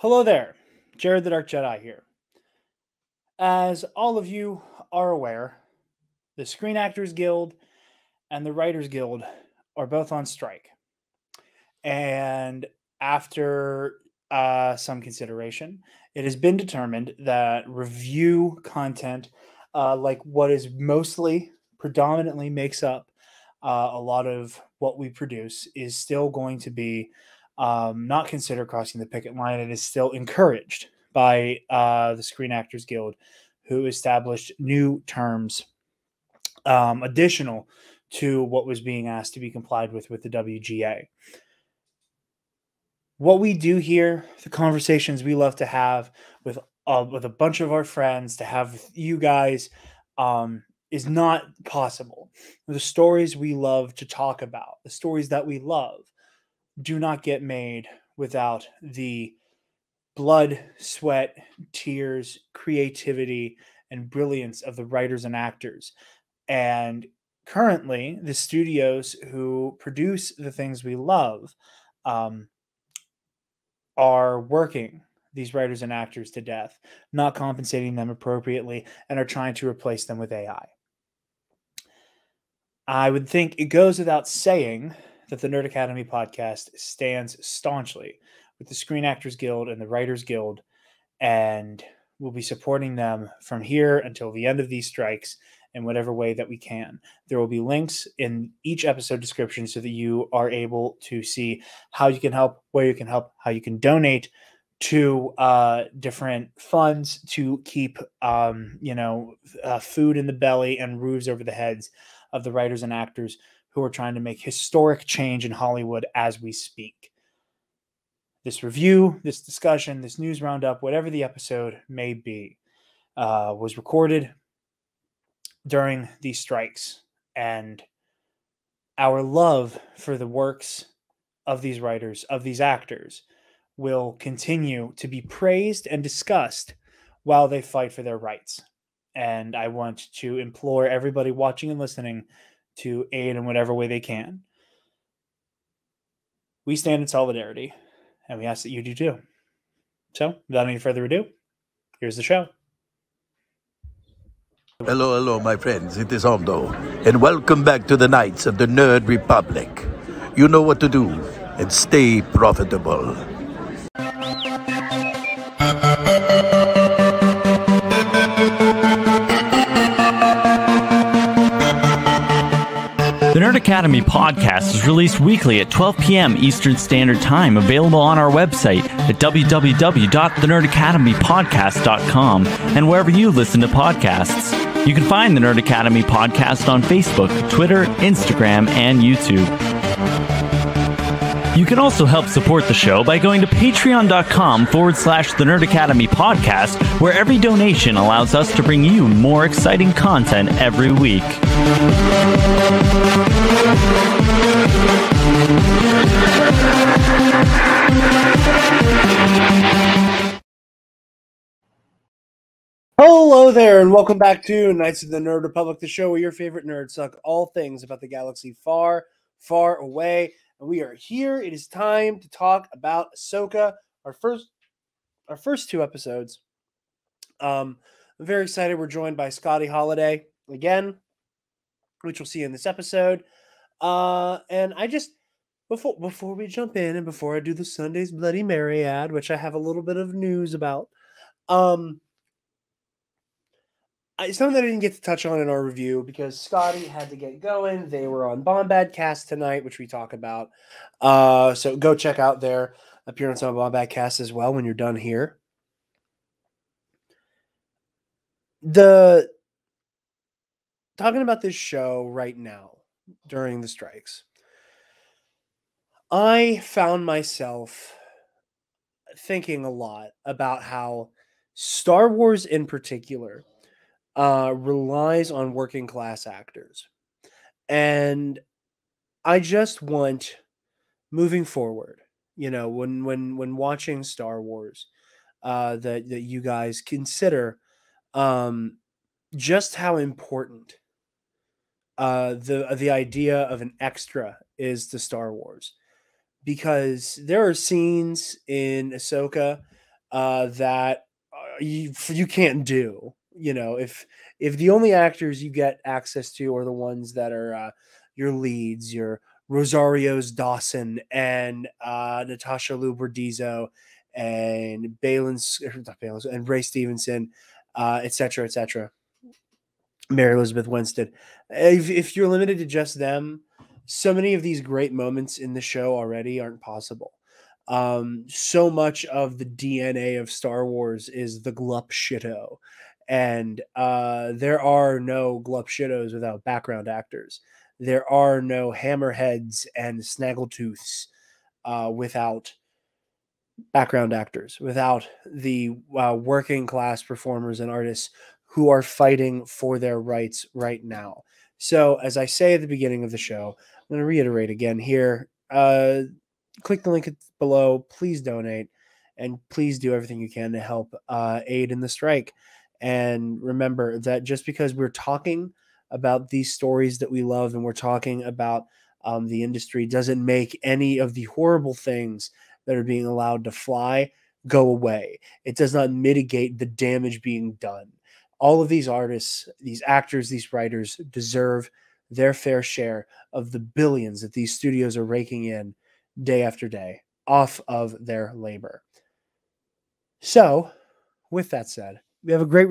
Hello there, Jared the Dark Jedi here. As all of you are aware, the Screen Actors Guild and the Writers Guild are both on strike. And after some consideration, it has been determined that review content, like what is mostly predominantly makes up a lot of what we produce, is still going to be not considered crossing the picket line. It is still encouraged by the Screen Actors Guild, who established new terms additional to what was being asked to be complied with the WGA. What we do here, the conversations we love to have with a bunch of our friends, to have with you guys, is not possible. The stories we love to talk about, the stories that we love, do not get made without the blood, sweat, tears, creativity, and brilliance of the writers and actors. And currently, the studios who produce the things we love are working these writers and actors to death, not compensating them appropriately, and are trying to replace them with AI. I would think it goes without saying that the Nerd Academy podcast stands staunchly with the Screen Actors Guild and the Writers Guild, and we'll be supporting them from here until the end of these strikes in whatever way that we can. There will be links in each episode description so that you are able to see how you can help, where you can help, how you can donate to different funds to keep food in the belly and roofs over the heads of the writers and actors who are trying to make historic change in Hollywood as we speak. This review, this discussion, this news roundup, whatever the episode may be, was recorded during these strikes, and our love for the works of these writers, of these actors, will continue to be praised and discussed while they fight for their rights. And I want to implore everybody watching and listening to aid in whatever way they can. We stand in solidarity, and we ask that you do too. So, without any further ado, here's the show. Hello, my friends. It is Hondo, and welcome back to the Knights of the Nerd Republic. You know what to do, and stay profitable. The Nerd Academy podcast is released weekly at 12 p.m. Eastern Standard Time, available on our website at www.thenerdacademypodcast.com and wherever you listen to podcasts. You can find the Nerd Academy podcast on Facebook, Twitter, Instagram, and YouTube. You can also help support the show by going to patreon.com/The Nerd Academy podcast, where every donation allows us to bring you more exciting content every week. Hello there, and welcome back to Knights of the Nerd Republic, the show where your favorite nerds talk all things about the galaxy far, far away. And we are here. It is time to talk about Ahsoka, our first two episodes. I'm very excited. We're joined by Scotty Holiday again, which we'll see in this episode. And I just before we jump in and before I do the Sunday's Bloody Mary ad, which I have a little bit of news about, it's something that I didn't get to touch on in our review because Scotty had to get going. They were on Bombad Cast tonight, which we talk about. So go check out their appearance on Bombad Cast as well when you're done here. Talking about this show right now during the strikes, I found myself thinking a lot about how Star Wars in particular relies on working class actors. And I just want, moving forward, when watching Star Wars, that you guys consider just how important the idea of an extra is to Star Wars. Because there are scenes in Ahsoka that you can't do. You know, if the only actors you get access to are the ones that are your leads, your Rosario's Dawson and Natasha Luberdizzo and and Ray Stevenson, et cetera, et cetera. Mary Elizabeth Winstead. If you're limited to just them, so many of these great moments in the show already aren't possible. So much of the DNA of Star Wars is the glup shitto. And there are no glup shittos without background actors. There are no hammerheads and snaggletooths without background actors, without the working class performers and artists who are fighting for their rights right now. So, as I say at the beginning of the show, I'm going to reiterate again here. Click the link below. Please donate, and please do everything you can to help aid in the strike. And remember that just because we're talking about these stories that we love and we're talking about the industry doesn't make any of the horrible things that are being allowed to fly go away. It does not mitigate the damage being done. All of these artists, these actors, these writers deserve their fair share of the billions that these studios are raking in day after day off of their labor. So, with that said, we have a great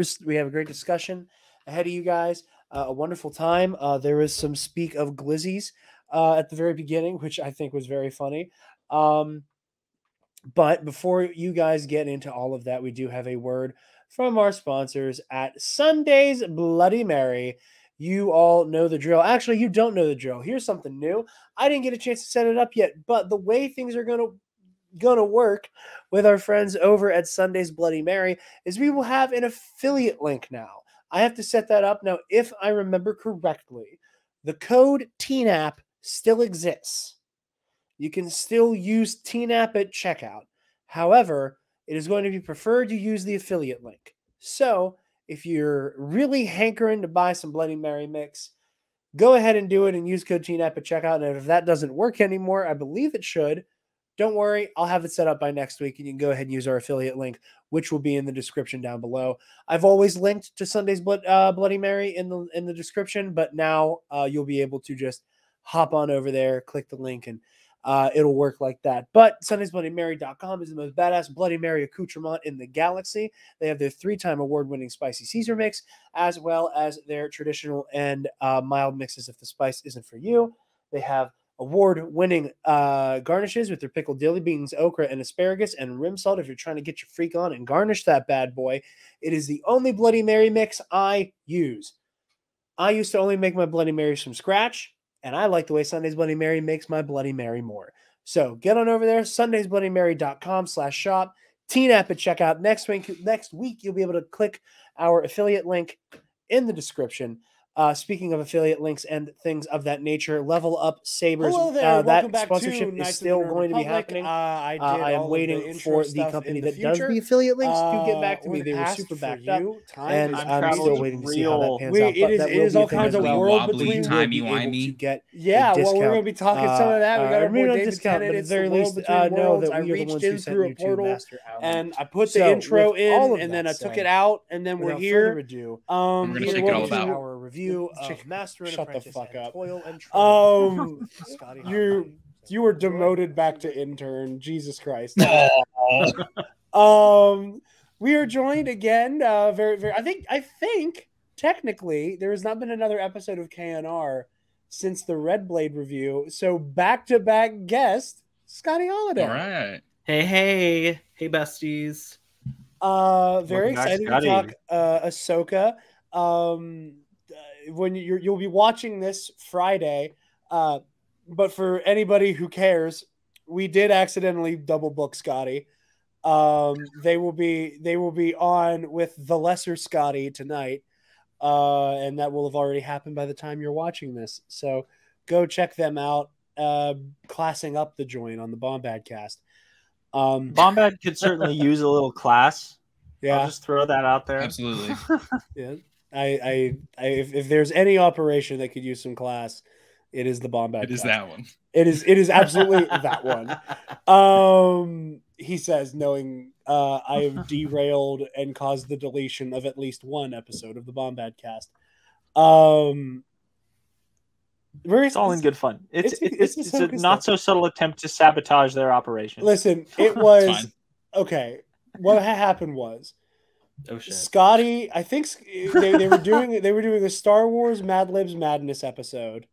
discussion ahead of you guys. A wonderful time. There was some speak of glizzies at the very beginning, which I think was very funny. But before you guys get into all of that, we do have a word from our sponsors at Sunday's Bloody Mary. You all know the drill. Actually, you don't know the drill. Here's something new. I didn't get a chance to set it up yet, but the way things are gonna work with our friends over at Sunday's Bloody Mary is we will have an affiliate link now. I have to set that up now. If I remember correctly, the code TNAP still exists. You can still use TNAP at checkout. However, it is going to be preferred you use the affiliate link. So, if you're really hankering to buy some Bloody Mary mix, go ahead and do it and use code TNAP at checkout. And if that doesn't work anymore, I believe it should. Don't worry, I'll have it set up by next week, and you can go ahead and use our affiliate link, which will be in the description down below. I've always linked to Sunday's Bloody Mary in the description, but now you'll be able to just hop on over there, click the link, and it'll work like that. But SundaysBloodyMary.com is the most badass Bloody Mary accoutrement in the galaxy. They have their 3-time award-winning spicy Caesar mix, as well as their traditional and mild mixes if the spice isn't for you. They have award-winning garnishes with their pickled dilly beans, okra, and asparagus, and rim salt if you're trying to get your freak on and garnish that bad boy. It is the only Bloody Mary mix I use. I used to only make my Bloody Marys from scratch, and I like the way Sunday's Bloody Mary makes my Bloody Mary more. So get on over there, sundaysbloodymary.com/shop. TNAP at checkout. Next week, you'll be able to click our affiliate link in the description. Speaking of affiliate links and things of that nature, Level Up Sabers. Hello there. Welcome that back sponsorship to is still going to be happening. I am waiting for the company that does the affiliate links to get back to me. They were super backed up, and I'm still waiting to see how that pans out. It is all kinds of world between timey-wimey. Yeah, well, we're going to be talking some of that. We got our boy David discount, Tennant. but at It's the very the world least, between worlds. that I we are the reached ones who in sent through a you to portal, Master Allen. and I put So, the intro with all in, of and then that I took said, it out, and then we're without here. further ado, we're going to here check it we'll all do out. our review of Master and Shut the Apprentice fuck and up. Toil and Trouble. Scotty Holiday. You were demoted back to intern. Jesus Christ. We are joined again. Very. I think technically there has not been another episode of KNR since the Red Blade review. So back-to-back guest, Scotty Holiday. All right. Hey, besties. Very excited to talk Ahsoka. When you'll be watching this Friday, but for anybody who cares, we did accidentally double book Scotty. They will be on with the lesser Scotty tonight, and that will have already happened by the time you're watching this. So go check them out. Classing up the joint on the Bombad cast. Bombad could certainly use a little class. Yeah, I'll just throw that out there. Absolutely. Yeah. If there's any operation that could use some class, it is the Bombad. It is that one. It is absolutely that one. He says, knowing I have derailed and caused the deletion of at least one episode of the Bombad cast. It's all in good fun. It's a not so subtle attempt to sabotage their operation. Listen, it was okay. What happened was, Oh shit. Scotty, I think they were doing a Star Wars Mad Libs Madness episode,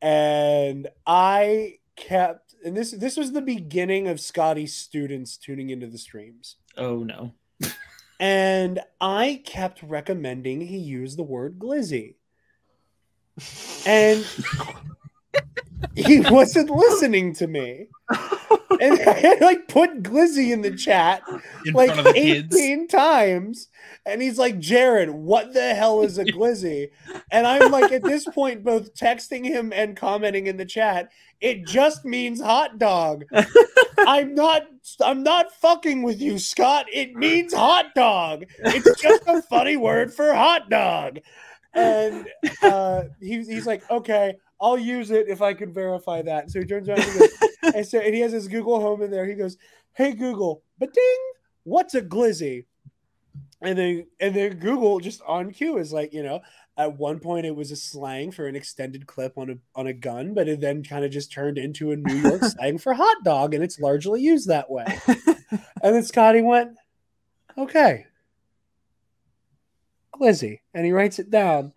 and I kept, and this was the beginning of Scotty's students tuning into the streams. Oh no. And I kept recommending he use the word glizzy. And he wasn't listening to me. And I like put glizzy in the chat like 18 times. And he's like, Jared, what the hell is a glizzy? And I'm like, at this point, both texting him and commenting in the chat, it just means hot dog. I'm not fucking with you, Scott. It means hot dog. It's just a funny word for hot dog. And he's like, okay, I'll use it if I can verify that. So he turns around and, and he has his Google Home in there. He goes, hey, Google, ba-ding, what's a glizzy? And then Google just on cue is like, at one point it was a slang for an extended clip on a gun, but it then kind of just turned into a New York slang for hot dog, and it's largely used that way. And then Scotty went, okay, glizzy, and he writes it down.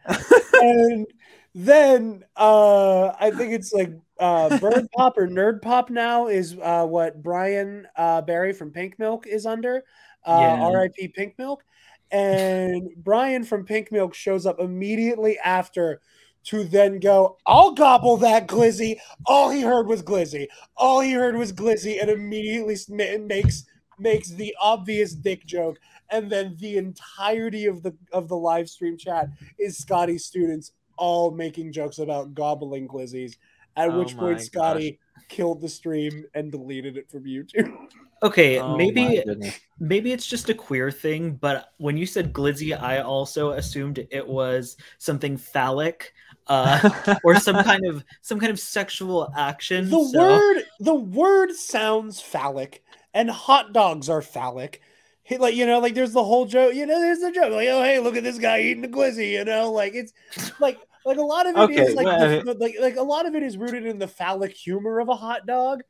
And then I think it's like Bird Pop or Nerd Pop now is what Brian Barry from Pink Milk is under. R.I.P. Pink Milk. And Brian from Pink Milk shows up immediately after to then go, I'll gobble that glizzy. All he heard was glizzy. And immediately makes the obvious dick joke. And then the entirety of the live stream chat is Scotty's students all making jokes about gobbling glizzies. At which point Scotty killed the stream and deleted it from YouTube. Okay, maybe it's just a queer thing, but when you said glizzy, I also assumed it was something phallic, or some kind of sexual action. The word sounds phallic, and hot dogs are phallic. Like there's the whole joke. There's the joke. Like, oh hey, look at this guy eating a glizzy. Like it's like a lot of it is like a lot of it is rooted in the phallic humor of a hot dog.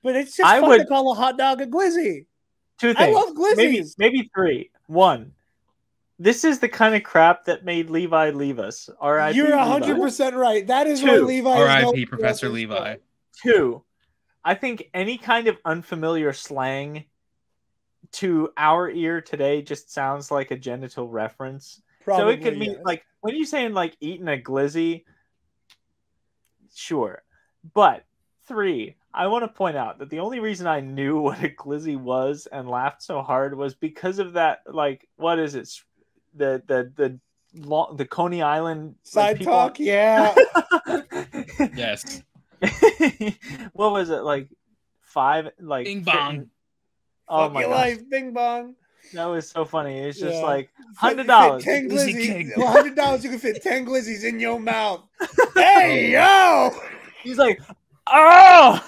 But it's just fun to call a hot dog a glizzy. Two things. I love glizzies. Maybe three. One, this is the kind of crap that made Levi leave us. R.I.P. You're 100% right. That is why Levi R.I.P. Professor Levi. Two, I think any kind of unfamiliar slang to our ear today just sounds like a genital reference. Probably, so it could mean like when you're saying like eating a glizzy, sure. But three, I want to point out that the only reason I knew what a glizzy was and laughed so hard was because of that, like, what is it? The Coney Island side talk, yeah. Yes. What was it, like Bing bong. Oh my god. Life, bing bong. That was so funny. It's just like $100. 10 glizzies. $100 you can fit 10 glizzies in your mouth. Hey yo! He's like, oh.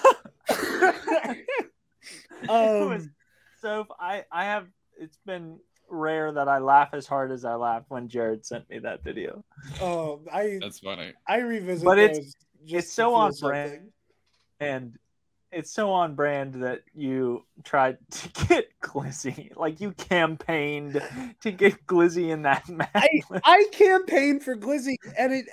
So I have. It's been rare that I laugh as hard as I laughed when Jared sent me that video. Oh, that's funny. I revisit, but those it's so on brand, and it's so on brand that you tried to get glizzy. Like you campaigned to get glizzy in that match. I campaigned for glizzy, and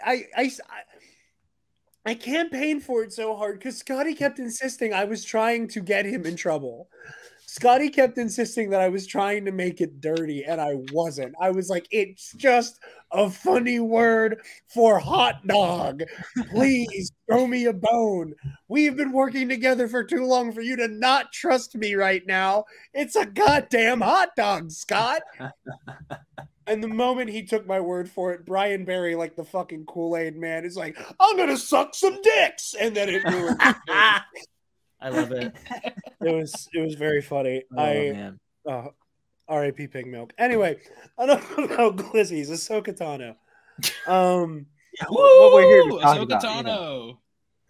I campaigned for it so hard because Scotty kept insisting I was trying to get him in trouble. Scotty kept insisting that I was trying to make it dirty, and I wasn't. I was like, it's just a funny word for hot dog. Please throw me a bone. We've been working together for too long for you to not trust me right now. It's a goddamn hot dog, Scott. And the moment he took my word for it, Brian Barry, like the fucking Kool-Aid man, is like, I'm going to suck some dicks. And then it ruined it. I love it. It was very funny. Oh, man. R.I.P. Pink Milk. Anyway, I don't know glizzies. Ahsoka Tano. What we're here to talk Ahsoka about, Tano.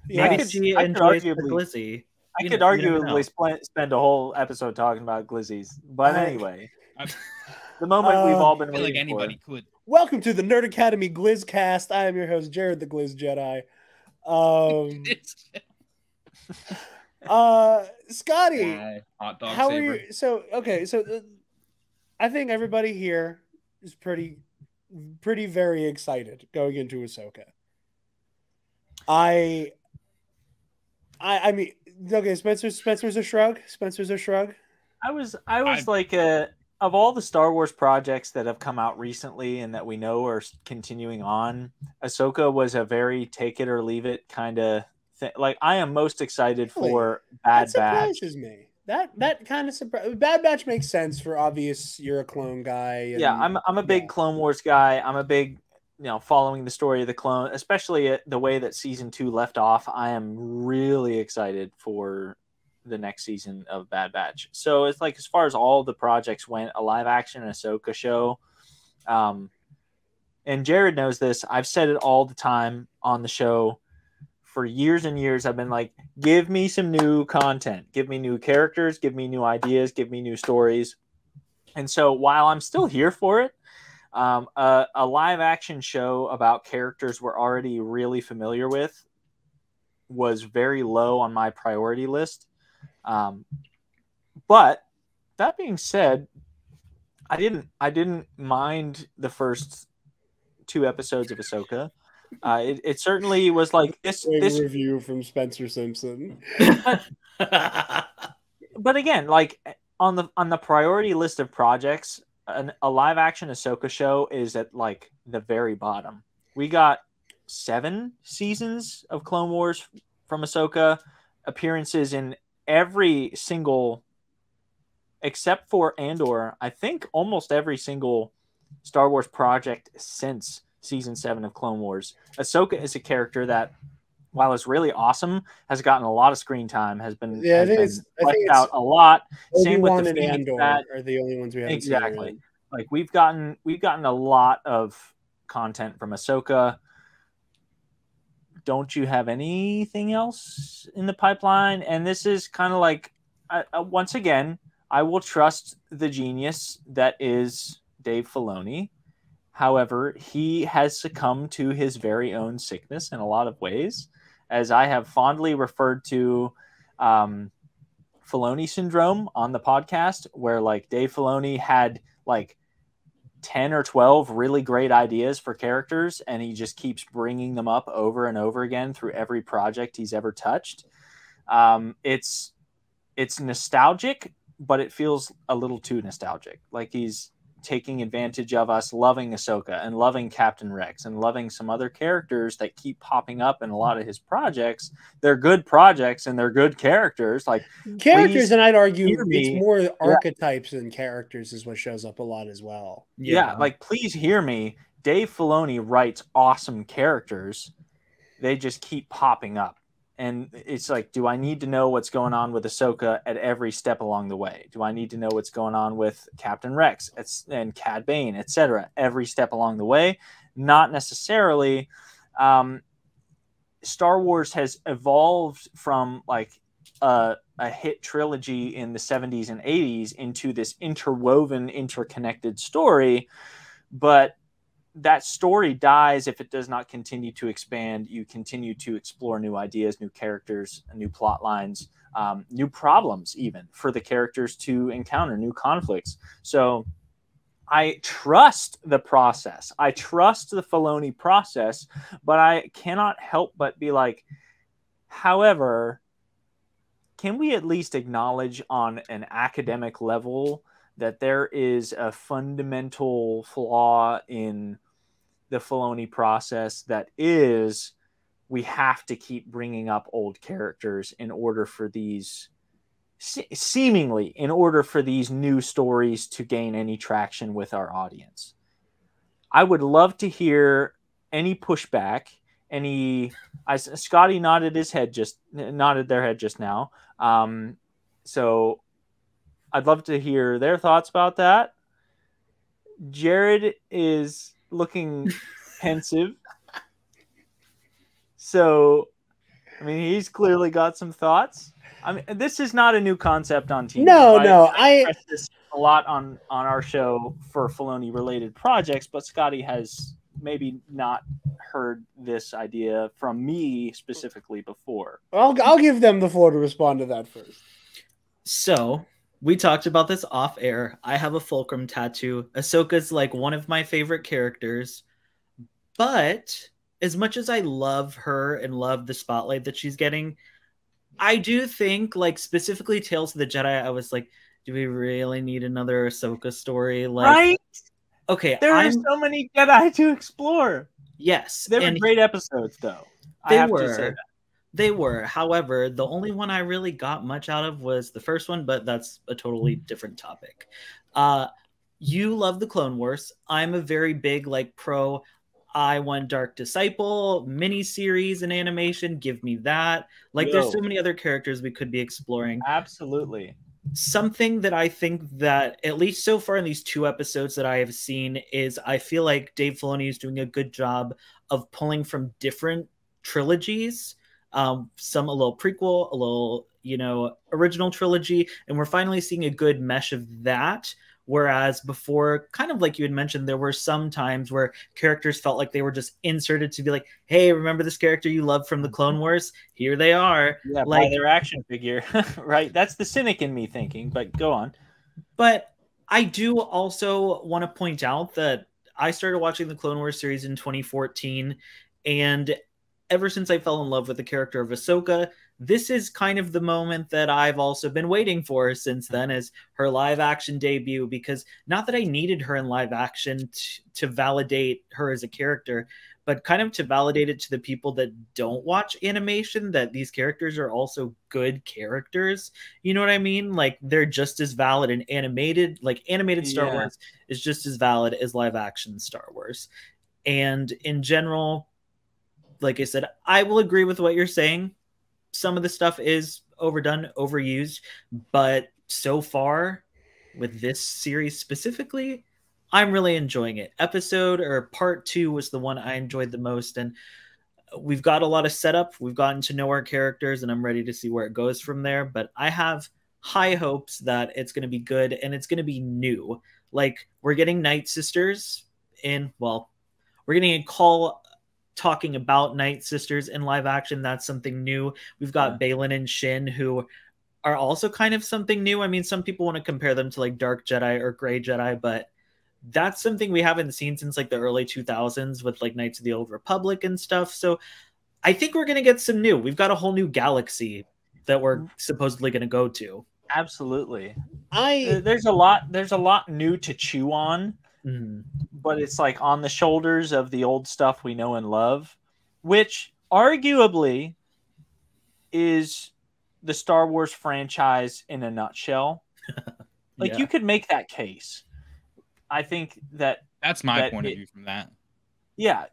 Maybe she enjoys the glizzy. I could arguably spend a whole episode talking about glizzies, but anyway, the moment we've all been waiting anybody for. could. Welcome to the Nerd Academy Glizzcast. I am your host, Jared the Glizz Jedi. Scotty, hot dog how saber. are you? So I think everybody here is pretty very excited going into Ahsoka. I mean, okay, Spencer's a shrug. I was like of all the Star Wars projects that have come out recently and that we know are continuing on, Ahsoka was a very take it or leave it kind of thing. Like, I am most excited for Bad Batch. That surprises me. That kind of surprise. Bad Batch makes sense for obvious. You're a clone guy. Yeah, I'm a big Clone Wars guy. I'm a big, following the story of the clone, especially the way that season 2 left off. I am really excited for the next season of Bad Batch. So it's like, as far as all the projects went, a live action Ahsoka show. And Jared knows this. I've said it all the time on the show for years and years. I've been like, give me some new content, give me new characters, give me new ideas, give me new stories. And so while I'm still here for it, a live action show about characters we're already really familiar with was very low on my priority list. But that being said, I didn't mind the first 2 episodes of Ahsoka. It certainly was like this review from Spencer Simpson. But again, like on the priority list of projects, a live action Ahsoka show is at like the very bottom. We got 7 seasons of Clone Wars from Ahsoka, appearances in every single, except for Andor, I think almost every single Star Wars project since season 7 of Clone Wars. Ahsoka is a character that, while it's really awesome, has gotten a lot of screen time, has been fleshed out a lot. Same with the Phoenix Andor are the only ones we haven't exactly seen. Like we've gotten a lot of content from Ahsoka. Don't you have anything else in the pipeline? And this is kind of like, once again, I will trust the genius that is Dave Filoni. However, he has succumbed to his very own sickness in a lot of ways, as I have fondly referred to Filoni syndrome on the podcast, where like Dave Filoni had like 10 or 12 really great ideas for characters, and he just keeps bringing them up over and over again through every project he's ever touched. It's nostalgic, but it feels a little too nostalgic. Like he's taking advantage of us loving Ahsoka and loving Captain Rex and loving some other characters that keep popping up in a lot of his projects. They're good projects and they're good characters. Like characters, and I'd argue it's more archetypes than characters is what shows up a lot as well. Yeah, like please hear me. Dave Filoni writes awesome characters. They just keep popping up. And it's like, do I need to know what's going on with Ahsoka at every step along the way? Do I need to know what's going on with Captain Rex and Cad Bane, etc. every step along the way? Not necessarily. Star Wars has evolved from like a hit trilogy in the 70s and 80s into this interwoven, interconnected story. But that story dies if it does not continue to expand. You continue to explore new ideas, new characters, new plot lines, new problems even for the characters to encounter, new conflicts. So I trust the process. I trust the Filoni process, but I cannot help but be like, however, can we at least acknowledge on an academic level that there is a fundamental flaw in the Filoni process that is, we have to keep bringing up old characters in order for these, seemingly, in order for these new stories to gain any traction with our audience. I would love to hear any pushback, Scotty nodded their head just now. So I'd love to hear their thoughts about that. Jared is looking pensive. So, I mean, he's clearly got some thoughts. I mean, this is not a new concept on TV. No, I press this a lot on our show for Filoni related projects, but Scotty has maybe not heard this idea from me specifically before. I'll give them the floor to respond to that first. So we talked about this off air. I have a fulcrum tattoo. Ahsoka's like one of my favorite characters, but as much as I love her and love the spotlight that she's getting, I do think, like, specifically Tales of the Jedi, I was like, do we really need another Ahsoka story? Like, right? Okay, there are so many Jedi to explore. Yes, they were great episodes, though. They were. They were. However, the only one I really got much out of was the first one, but that's a totally different topic. You love the Clone Wars. I'm a very big, like, pro. I want Dark Disciple miniseries and animation. Give me that. Like, there's so many other characters we could be exploring. Absolutely. Something that I think that, at least so far in these 2 episodes that I have seen, is I feel like Dave Filoni is doing a good job of pulling from different trilogies. Some a little prequel, a little, original trilogy, and we're finally seeing a good mesh of that. Whereas before, kind of like you had mentioned, there were some times where characters felt like they were just inserted to be like, hey, remember this character you loved from the Clone Wars? Here they are. Yeah, like their action figure, right? That's the cynic in me thinking, but go on. But I do also want to point out that I started watching the Clone Wars series in 2014, and ever since I fell in love with the character of Ahsoka, this is kind of the moment that I've also been waiting for since then, is her live action debut, because not that I needed her in live action to validate her as a character, but kind of to validate it to the people that don't watch animation, that these characters are also good characters. You know what I mean? Like, they're just as valid in animated Star Wars is just as valid as live action Star Wars. And in general, like I said, I will agree with what you're saying. Some of the stuff is overdone, overused, but so far with this series specifically, I'm really enjoying it. Part 2 was the one I enjoyed the most, and we've got a lot of setup. We've gotten to know our characters, and I'm ready to see where it goes from there. But I have high hopes that it's going to be good, and it's going to be new. Like, we're getting Night Sisters we're getting a call talking about Night Sisters in live action. That's something new. We've got Baylan and Shin, who are also kind of something new. I mean, some people want to compare them to like Dark Jedi or Gray Jedi, but that's something we haven't seen since like the early 2000s with like Knights of the Old Republic and stuff. So I think we're going to get some new. We've got a whole new galaxy that we're supposedly going to go to. Absolutely. There's a lot new to chew on. But it's like on the shoulders of the old stuff we know and love, which arguably is the Star Wars franchise in a nutshell. Like, you could make that case. I think that's my point of view from that. Yeah.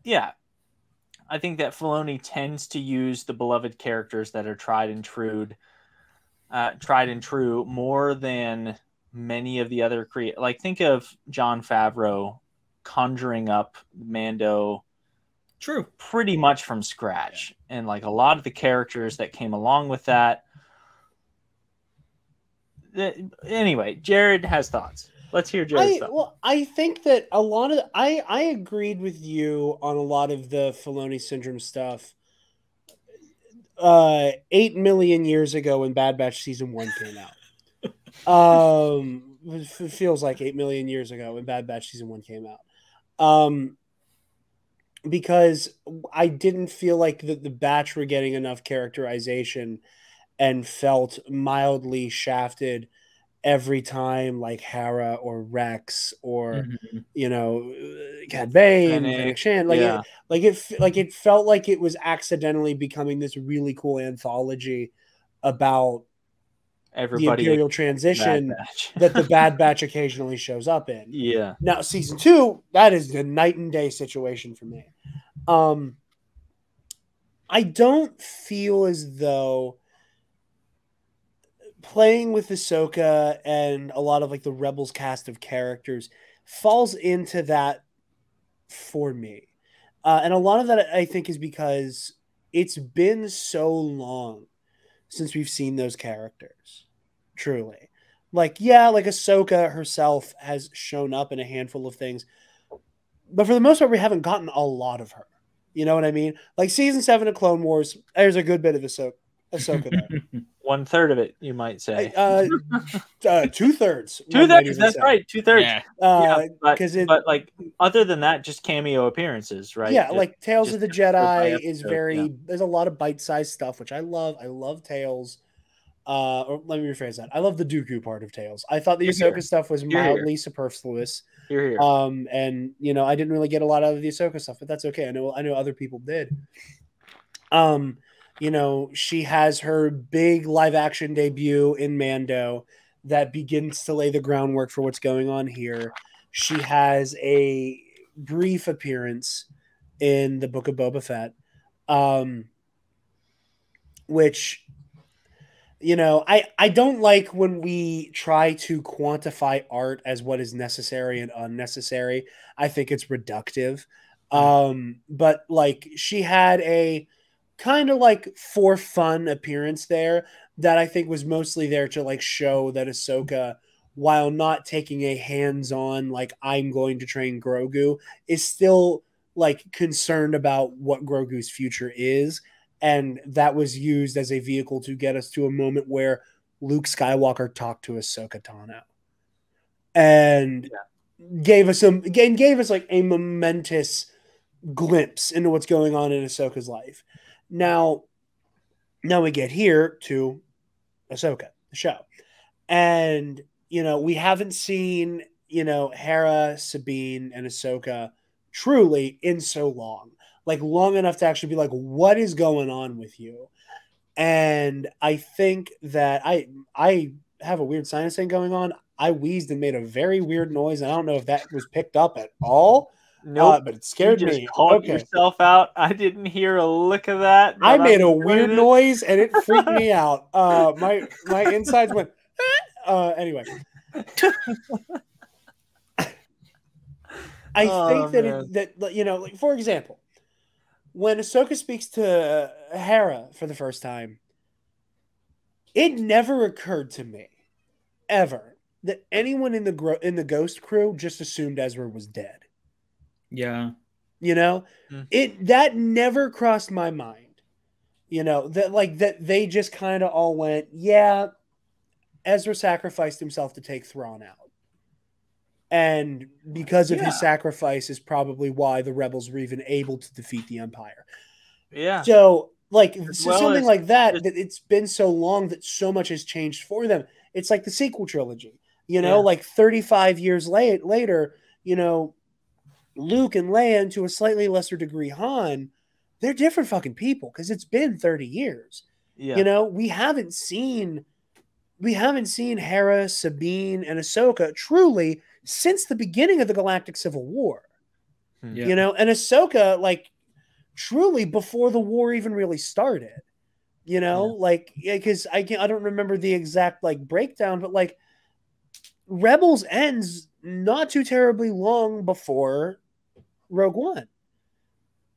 I think that Filoni tends to use the beloved characters that are tried and true more than many of the other like, think of Jon Favreau conjuring up Mando pretty much from scratch, and like a lot of the characters that came along with that. Anyway, Jared has thoughts. Let's hear Jared's thoughts. Well, I think that a lot of I agreed with you on a lot of the Filoni syndrome stuff 8 million years ago when Bad Batch season 1 came out. It feels like 8 million years ago when Bad Batch season 1 came out. Because I didn't feel like the Batch were getting enough characterization and felt mildly shafted every time, like Hera or Rex or Cad Bane, Fennec Shand. It felt like it was accidentally becoming this really cool anthology about everybody, the Imperial transition that the Bad Batch occasionally shows up in. Yeah. Now, season 2, that is the night and day situation for me. I don't feel as though playing with Ahsoka and a lot of like the Rebels cast of characters falls into that for me. And a lot of that I think is because it's been so long since we've seen those characters. Truly. Like, yeah, like Ahsoka herself has shown up in a handful of things. But for the most part, we haven't gotten a lot of her. You know what I mean? Like season 7 of Clone Wars, there's a good bit of Ahsoka there. 1/3 of it, you might say. 2/3. 2/3. That's right. 2/3. Yeah. But like other than that, just cameo appearances, right? Yeah, just, like Tales of the Jedi is very. Yeah. There's a lot of bite-sized stuff, which I love. I love Tales. Or let me rephrase that. I love the Dooku part of Tales. I thought the Ahsoka stuff was mildly superfluous. Here. And I didn't really get a lot out of the Ahsoka stuff, but that's okay. I know other people did. She has her big live action debut in Mando that begins to lay the groundwork for what's going on here. She has a brief appearance in the Book of Boba Fett, which, I don't like when we try to quantify art as what is necessary and unnecessary. I think it's reductive. But like she had a kind of like for fun appearance there that I think was mostly there to like show that Ahsoka, while not taking a hands-on, like I'm going to train Grogu, is still like concerned about what Grogu's future is. And that was used as a vehicle to get us to a moment where Luke Skywalker talked to Ahsoka Tano and gave us like a momentous glimpse into what's going on in Ahsoka's life. Now we get here to Ahsoka, the show. And, we haven't seen, Hera, Sabine, and Ahsoka truly in so long. Like long enough to actually be like, what is going on with you? And I think that I have a weird sinus thing going on. I wheezed and made a very weird noise. I don't know if that was picked up at all. Nope. But it scared you just me. Called yourself out. I didn't hear a lick of that. I made a weird noise and it freaked me out. My insides went. Anyway. I think that like for example, when Ahsoka speaks to Hera for the first time, it never occurred to me, ever, that anyone in the Ghost crew just assumed Ezra was dead. Yeah. That never crossed my mind. That they just kind of all went, yeah, Ezra sacrificed himself to take Thrawn out. And because of his sacrifice is probably why the rebels were even able to defeat the Empire. Yeah. So, something like that, that it's been so long that so much has changed for them. It's like the sequel trilogy. Like 35 years later, Luke and Leia, and to a slightly lesser degree Han, they're different fucking people because it's been 30 years. Yeah. We haven't seen Hera, Sabine, and Ahsoka truly since the beginning of the Galactic Civil War. Yeah. And Ahsoka, like, truly before the war even really started. Because I don't remember the exact like breakdown, but like Rebels ends not too terribly long before Rogue One.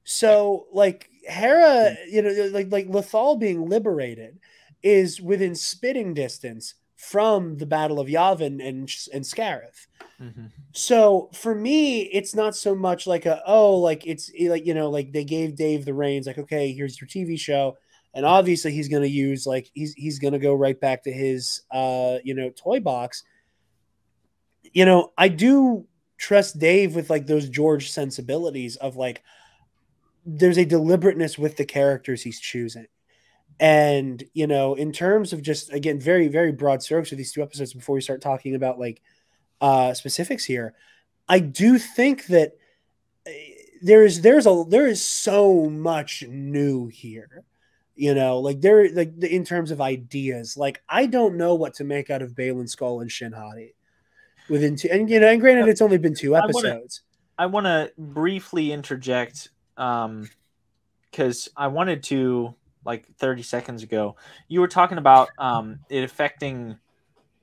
So like Hera, like Lothal being liberated is within spitting distance from the Battle of Yavin and Scarif. Mm-hmm. So for me, it's not so much like it's like, like they gave Dave the reins, like, okay, here's your TV show. And obviously he's going to use like, he's going to go right back to his, toy box. I do trust Dave with like those George sensibilities of like, there's a deliberateness with the characters he's choosing. And, in terms of just, again, very, very broad strokes of these 2 episodes before we start talking about like specifics here, I do think that there is so much new here, in terms of ideas. Like, I don't know what to make out of Baylan Skoll and Shin Hati within 2, and granted it's only been 2 episodes. I want to briefly interject because I wanted to, like 30 seconds ago, you were talking about it affecting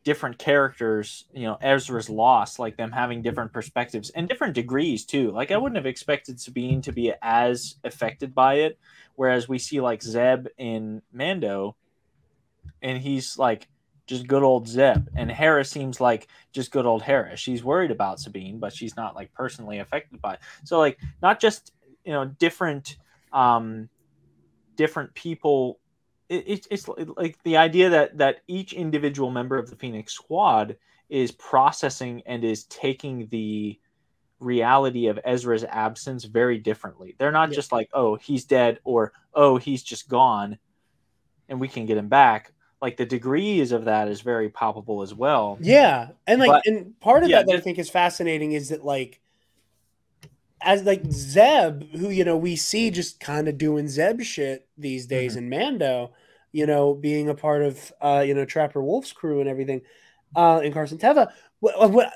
different characters, Ezra's loss, like them having different perspectives and different degrees too. Like I wouldn't have expected Sabine to be as affected by it, whereas we see like Zeb in Mando, and he's like just good old Zeb, and Hera seems like just good old Hera. She's worried about Sabine, but she's not like personally affected by it. So like not just different people. It's like the idea that each individual member of the Phoenix Squad is processing and is taking the reality of Ezra's absence very differently. They're not just like, oh, he's dead, or oh, he's just gone and we can get him back. Like the degrees of that is very palpable as well. Yeah. And and part of that I think is fascinating is that like as like Zeb, who we see just kind of doing Zeb shit these days in Mando, being a part of Trapper Wolf's crew and everything, in Carson Teva,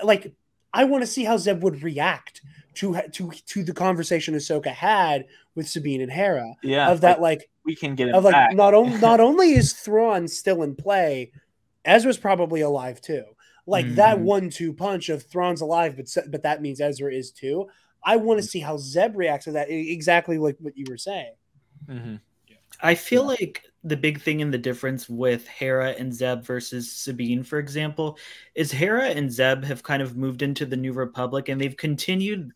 like I want to see how Zeb would react to the conversation Ahsoka had with Sabine and Hera. Yeah, of that like we can get him back. Not only is Thrawn still in play, Ezra's probably alive too. Like that 1-2 punch of Thrawn's alive, but that means Ezra is too. I want to see how Zeb reacts to that, exactly like what you were saying. I feel like the big thing in the difference with Hera and Zeb versus Sabine, for example, is Hera and Zeb have kind of moved into the New Republic and they've continued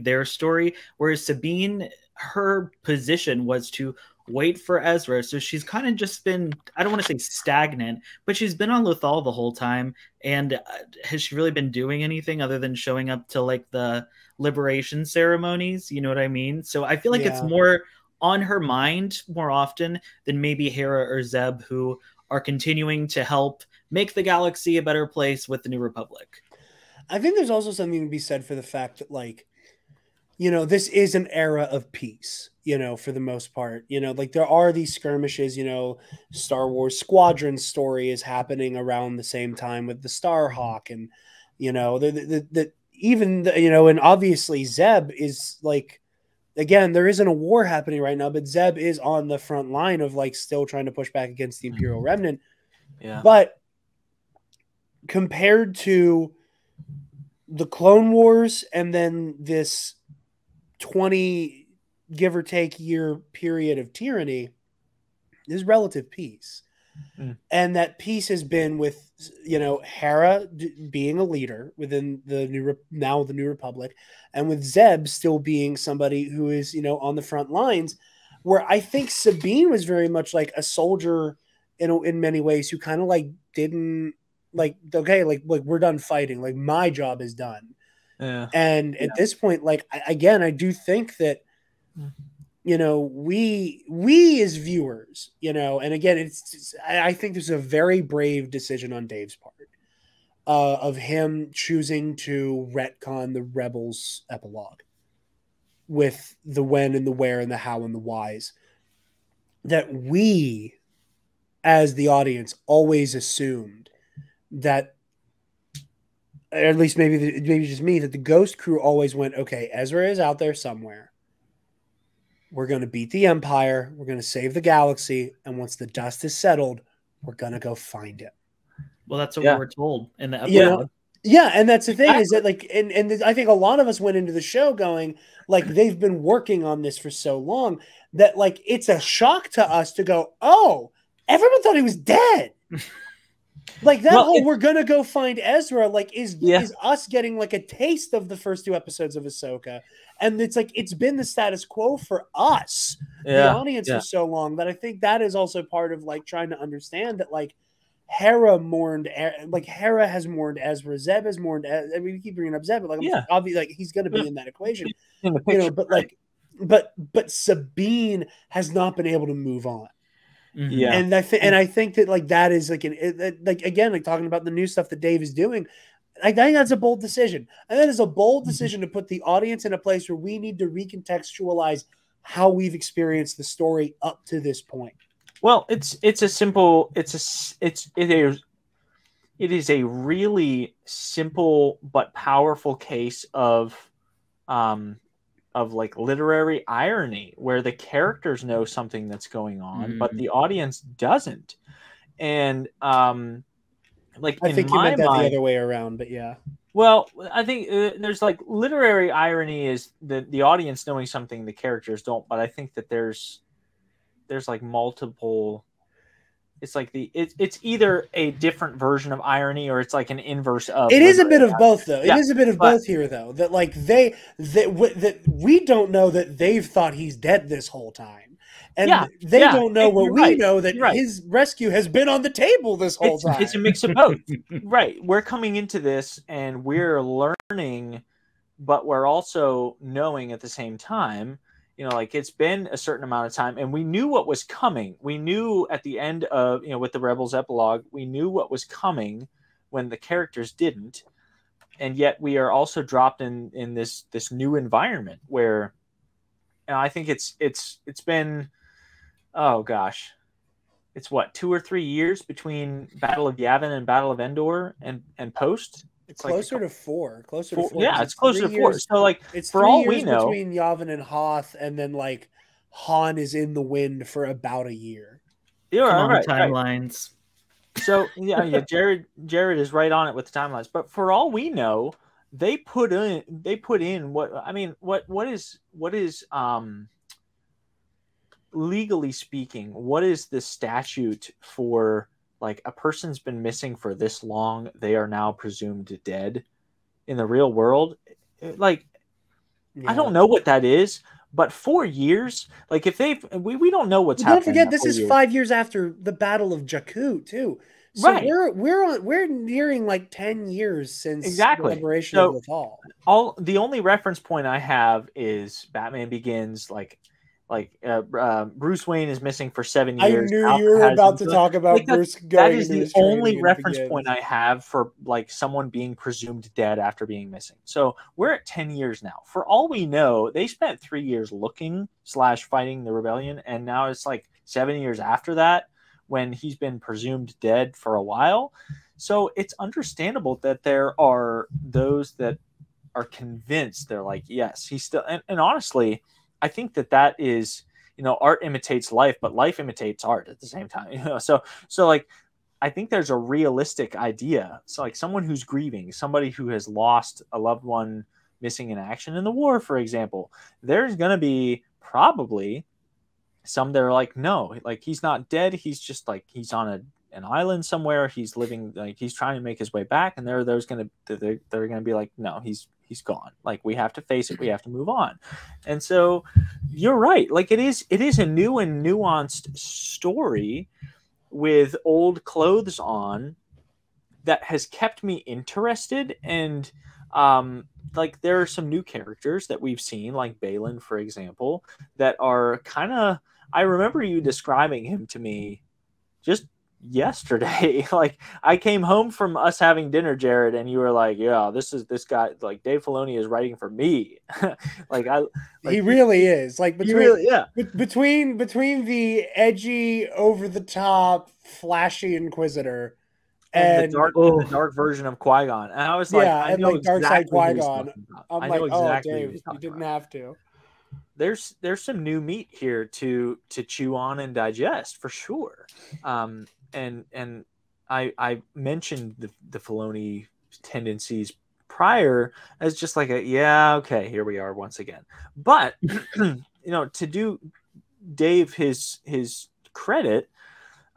their story, whereas Sabine, her position was to wait for Ezra. So she's kind of just been, I don't want to say stagnant, but she's been on Lothal the whole time. And has she really been doing anything other than showing up to like the liberation ceremonies? You know what I mean? So I feel like it's more on her mind more often than maybe Hera or Zeb, who are continuing to help make the galaxy a better place with the New Republic. I think there's also something to be said for the fact that, like, this is an era of peace, for the most part. Like there are these skirmishes, Star Wars Squadron story is happening around the same time with the Starhawk, and, and obviously Zeb is like, again, there isn't a war happening right now, but Zeb is on the front line of like still trying to push back against the Imperial Remnant. Yeah. But compared to the Clone Wars and then this 20 give or take year period of tyranny, there's relative peace. And that peace has been with, Hera being a leader within the New Republic, and with Zeb still being somebody who is, on the front lines, where I think Sabine was very much like a soldier in many ways, who kind of like didn't like, okay, like we're done fighting, like my job is done. Yeah. And at this point, like, I do think that, we as viewers, and again, I think this is a very brave decision on Dave's part, of him choosing to retcon the Rebels epilogue with the when and the where and the how and the whys, that we as the audience always assumed that, or at least maybe just me, that the Ghost crew always went, okay, Ezra is out there somewhere. We're going to beat the Empire. We're going to save the galaxy. And once the dust is settled, we're going to go find him. Well, that's what we were told in the episode. Yeah, and that's the thing, is that like, and I think a lot of us went into the show going, like, they've been working on this for so long that, like, it's a shock to us to go, oh, everyone thought he was dead. Like that we're gonna go find Ezra, like is us getting like a taste of the first 2 episodes of Ahsoka, and it's like it's been the status quo for us, the audience, for so long, that I think that is also part of like trying to understand that like Hera has mourned Ezra, Zeb has mourned. I mean, we keep bringing up Zeb, but like obviously, like he's gonna be in that equation, in the picture, but like, but Sabine has not been able to move on. Yeah, and I think that like that is like again, like talking about the new stuff that Dave is doing, I think that's a bold decision, and that is a bold decision to put the audience in a place where we need to recontextualize how we've experienced the story up to this point. Well, it is a really simple but powerful case of like literary irony, where the characters know something that's going on, but the audience doesn't. And like, I think you meant that the other way around, but yeah. Well, I think there's like literary irony is the audience knowing something the characters don't, but I think that there's like multiple It's like it's either a different version of irony or it's like an inverse of. It is a bit of both, though. Yeah, it is a bit of both here, though. That like that we don't know that they've thought he's dead this whole time, and they don't know what we know, that his rescue has been on the table this whole time. It's a mix of both, right? We're coming into this and we're learning, but we're also knowing at the same time. You know, like it's been a certain amount of time and we knew what was coming. We knew at the end of, with the Rebels epilogue, we knew what was coming when the characters didn't. And yet we are also dropped in this new environment where, I think it's been, oh gosh, it's what, 2 or 3 years between Battle of Yavin and Battle of Endor and post. It's closer to 4. Closer to 4. Yeah, it's closer to 4. So like, it's for all we know, between Yavin and Hoth, and then like Han is in the wind for about a year. Yeah, right, timelines. Right. So yeah, Jared is right on it with the timelines. But for all we know, they put in what is legally speaking, what is the statute for? Like a person's been missing for this long, they are now presumed dead in the real world. Like, I don't know what that is, but 4 years, like if we don't know what's happening. Don't forget, this is 5 years after the Battle of Jakku too. So right. We're nearing like 10 years since the liberation of Lothal. The only reference point I have is Batman Begins, Bruce Wayne is missing for 7 years. I knew you were about to talk about Bruce going. That is the only reference point I have for like someone being presumed dead after being missing. So we're at 10 years now. For all we know, they spent 3 years looking / fighting the rebellion, and now it's like 7 years after that when he's been presumed dead for a while. So it's understandable that there are those that are convinced. They're like, yes, he's still. And honestly, I think that is, art imitates life, but life imitates art at the same time. So like, I think there's a realistic idea. So like someone who's grieving, somebody who has lost a loved one missing in action in the war, for example, there's going to be probably some that are like, no, like he's not dead. He's just like, he's on an island somewhere. He's living, like he's trying to make his way back. And they're going to be like, no, he's gone. Like we have to face it. We have to move on. And so you're right. Like it is a new and nuanced story with old clothes on that has kept me interested. And like there are some new characters that we've seen, like Balin, for example, that are kind of, I remember you describing him to me just yesterday. Like I came home from us having dinner, Jared, and you were like, yeah, this guy, like Dave Filoni is writing for me. He really is. Like between the edgy, over the top, flashy Inquisitor and the dark version of Qui-Gon. And I was like, I know like Dark Side Qui-Gon. I'm like, exactly Dave, you didn't have to. There's some new meat here to chew on and digest for sure. And I mentioned the Filoni tendencies prior as just like okay, here we are once again. But to do Dave his credit,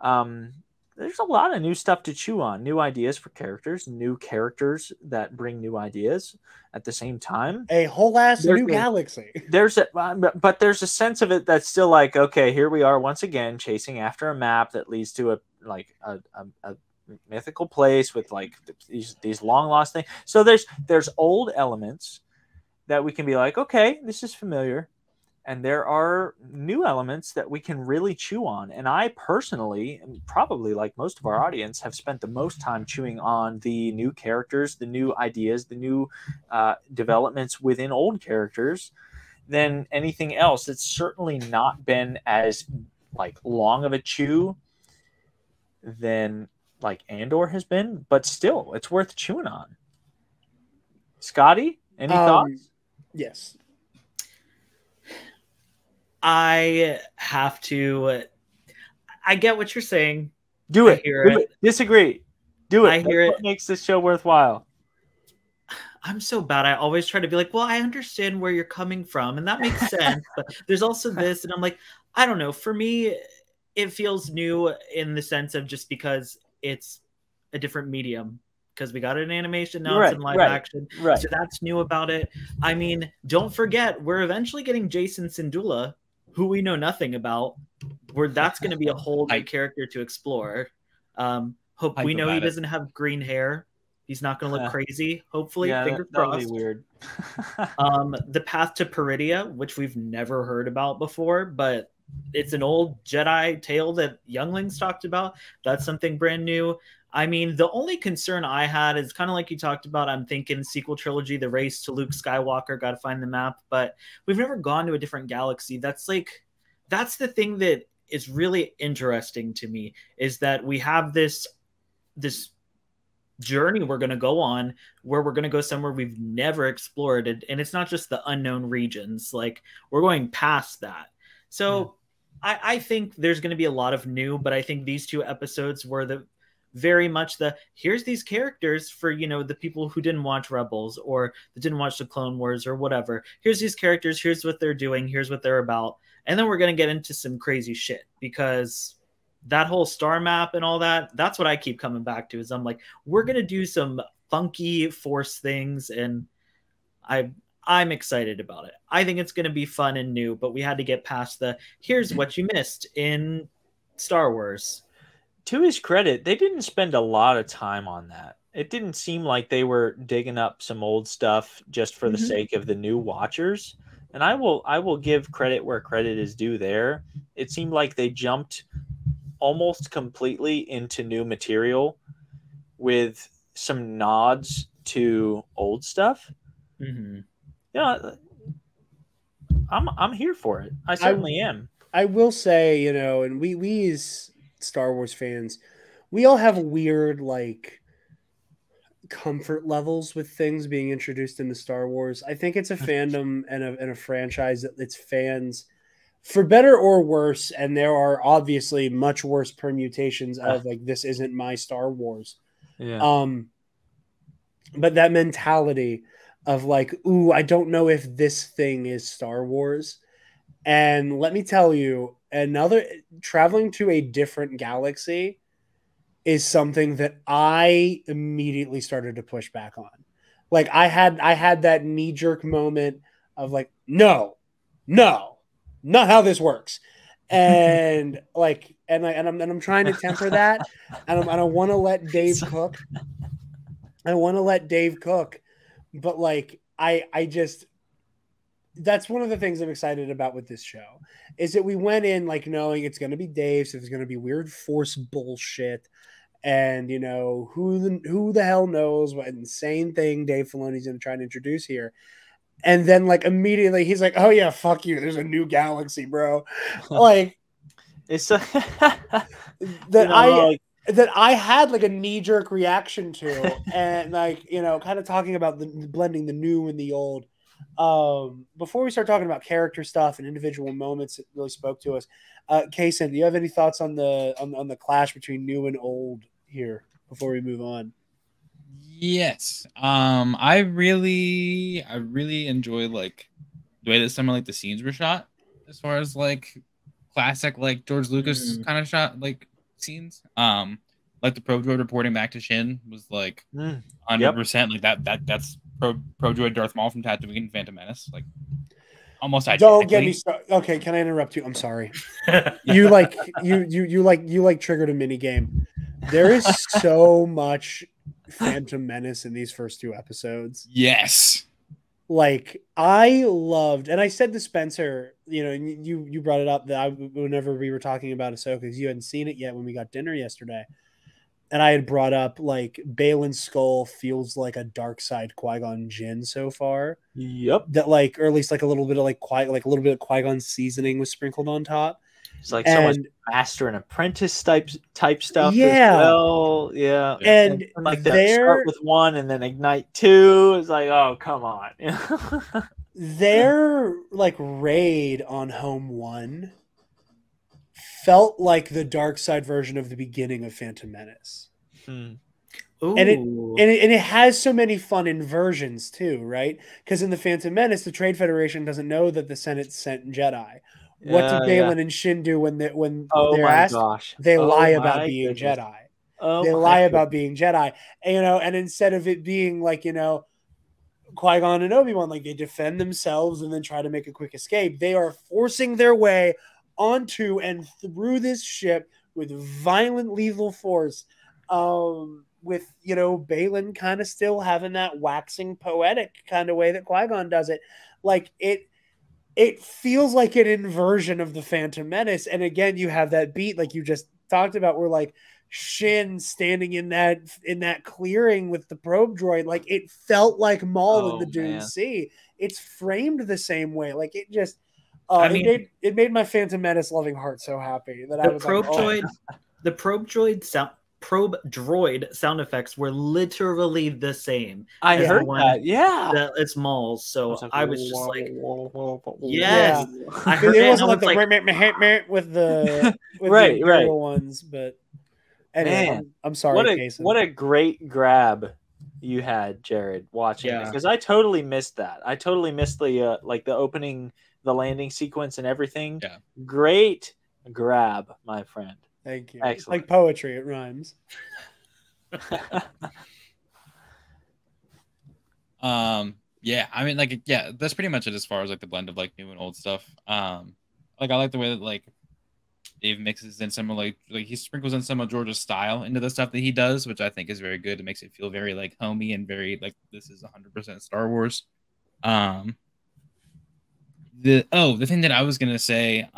there's a lot of new stuff to chew on, new ideas for characters, new characters that bring new ideas at the same time. A whole ass new galaxy. But there's a sense of it that's still like, okay, here we are once again chasing after a map that leads to a mythical place with like these long lost things. So there's old elements that we can be like, okay, this is familiar. And there are new elements that we can really chew on. And I personally, and probably like most of our audience, have spent the most time chewing on the new characters, the new ideas, the new developments within old characters than anything else. It's certainly not been as like long of a chew than like Andor has been, but still, it's worth chewing on. Scotty, any thoughts? Yes. I have to. I get what you're saying. Do it. Hear it. Disagree. Do it. I hear it. What makes this show worthwhile? I'm so bad. I always try to be like, well, I understand where you're coming from, and that makes sense. But there's also this, and I'm like, I don't know. For me, it feels new in the sense of just because it's a different medium. Because we got an animation, now it's in live action. Right. So that's new about it. I mean, don't forget, we're eventually getting Jason Syndulla, who we know nothing about. Where that's going to be a whole new character to explore. Hope we know he doesn't have green hair. He's not going to look crazy. Hopefully, fingers crossed. That'll be weird. The Path to Peridia, which we've never heard about before, but it's an old Jedi tale that younglings talked about. That's something brand new. I mean, the only concern I had is kind of like you talked about. I'm thinking sequel trilogy, the race to Luke Skywalker, got to find the map, but we've never gone to a different galaxy. That's the thing that is really interesting to me, is that we have this journey we're going to go on where we're going to go somewhere we've never explored. And it's not just the unknown regions. Like, we're going past that. So I think there's going to be a lot of new, but I think these 2 episodes were very much here's these characters for, the people who didn't watch Rebels or that didn't watch the Clone Wars or whatever. Here's these characters. Here's what they're doing. Here's what they're about. And then we're going to get into some crazy shit, because that whole star map and all that's what I keep coming back to, is I'm like, we're going to do some funky Force things. And I'm excited about it. I think it's going to be fun and new, but we had to get past here's what you missed in Star Wars. To his credit, they didn't spend a lot of time on that. It didn't seem like they were digging up some old stuff just for the sake of the new watchers. And I will give credit where credit is due there. It seemed like they jumped almost completely into new material with some nods to old stuff. I'm here for it. I certainly am. I will say, and we as Star Wars fans, we all have weird comfort levels with things being introduced into Star Wars. I think it's a fandom and a franchise that its fans, for better or worse, and there are obviously much worse permutations of this isn't my Star Wars. Yeah. But that mentality of ooh, I don't know if this thing is Star Wars. And let me tell you, traveling to a different galaxy is something that I immediately started to push back on. I had that knee-jerk moment of no, not how this works. And I'm trying to temper that. And I want to let Dave cook. But I just, that's one of the things I'm excited about with this show, is that we went in knowing it's going to be Dave, so there's going to be weird Force bullshit, and who the hell knows what insane thing Dave Filoni's going to try to introduce here. And then immediately he's like, oh yeah, fuck you, there's a new galaxy, bro. It's that I had a knee-jerk reaction to, and kind of talking about blending the new and the old. Before we start talking about character stuff and individual moments that really spoke to us, Kaysen, do you have any thoughts on the clash between new and old here before we move on? Yes. I really enjoyed the way that some of the scenes were shot, as far as classic George Lucas kind of shot scenes. The Pro Droid reporting back to Shin was 100% that's Pro Droid Darth Maul from Tatooine and Phantom Menace, almost identically. Don't get me started. Okay, can I interrupt you? I'm sorry. You triggered a mini game. There is so much Phantom Menace in these first 2 episodes. Yes. I loved, and I said to Spencer, you brought it up that whenever we were talking about Ahsoka, because you hadn't seen it yet when we got dinner yesterday, and I had brought up Balin's skull feels like a dark side Qui-Gon Jinn so far. Yep. That or at least a little bit of a little bit of Qui-Gon seasoning was sprinkled on top. It's so much master and apprentice type stuff. Yeah. As well. Yeah. And they start with 1 and then ignite 2. It's oh, come on. Their raid on Home 1 felt like the dark side version of the beginning of Phantom Menace. And it has so many fun inversions too, right? Because in the Phantom Menace, the Trade Federation doesn't know that the Senate sent Jedi. What did Balin and Shin do when they're asked? Gosh. They lie about being goodness. Jedi. Oh, they lie about being Jedi. And, and instead of it being like, Qui-Gon and Obi-Wan, like they defend themselves and then try to make a quick escape, they are forcing their way onto and through this ship with violent lethal force, with Balin kind of still having that waxing poetic kind of way that Qui-Gon does it. Like it feels like an inversion of the Phantom Menace. And again, you have that beat like you just talked about where like Shin standing in that clearing with the probe droid, like it felt like Maul in the Dune Sea. It's framed the same way. Like it just it made my Phantom Menace loving heart so happy that I was probe droid sound effects were literally the same. I heard that. Yeah, it's Maul's. So I was just like, yes. I heard it wasn't like the with the right ones, but anyway, I'm sorry. What a great grab you had, Jared, watching because I totally missed that. I totally missed the like the opening, the landing sequence, and everything. Yeah, great grab, my friend. Thank you. Excellent. Like poetry, it rhymes. Yeah, I mean, like, yeah, that's pretty much it as far as like the blend of like new and old stuff. Like I like the way that like Dave mixes in some of like he sprinkles in some of George's style into the stuff that he does, which I think is very good. It makes it feel very like homey and very like this is 100% Star Wars. The thing that I was gonna say,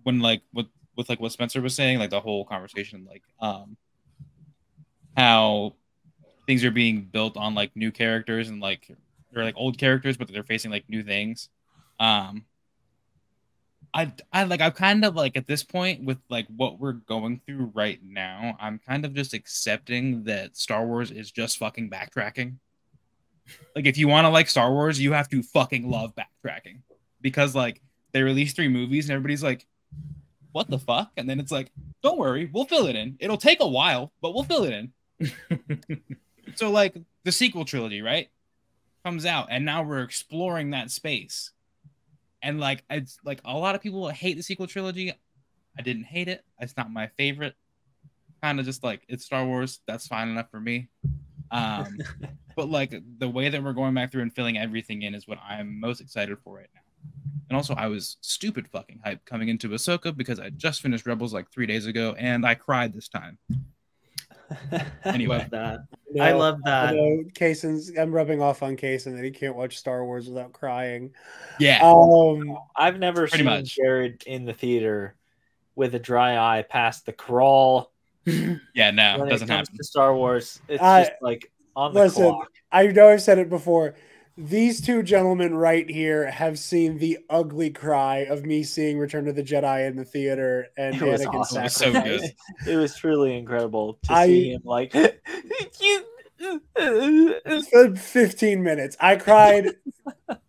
when like with like what Spencer was saying, like the whole conversation, like how things are being built on like new characters and like they're like old characters, but they're facing like new things. I kind of like at this point with like what we're going through right now, I'm kind of just accepting that Star Wars is just fucking backtracking. Like if you want to like Star Wars, you have to fucking love backtracking because like they released 3 movies and everybody's like, what the fuck? And then it's like, don't worry, we'll fill it in. It'll take a while, but we'll fill it in. So like the sequel trilogy, right, comes out, and now we're exploring that space. And like it's like a lot of people hate the sequel trilogy. I didn't hate it. It's not my favorite. Kind of just like it's Star Wars. That's fine enough for me. But like the way that we're going back through and filling everything in is what I'm most excited for right now. And also, I was stupid fucking hyped coming into Ahsoka because I just finished Rebels like 3 days ago, and I cried this time. Anyway, love that. I love that. I'm rubbing off on Kaysen that he can't watch Star Wars without crying. Yeah. I've never seen Jared in the theater with a dry eye past the crawl. Yeah, no, when it doesn't happen. To Star Wars, it's just like on the clock. I know I've said it before. These two gentlemen right here have seen the ugly cry of me seeing Return of the Jedi in the theater and Anakin awesome. sacrifice. So good. It was truly incredible to see him like for 15 minutes. I cried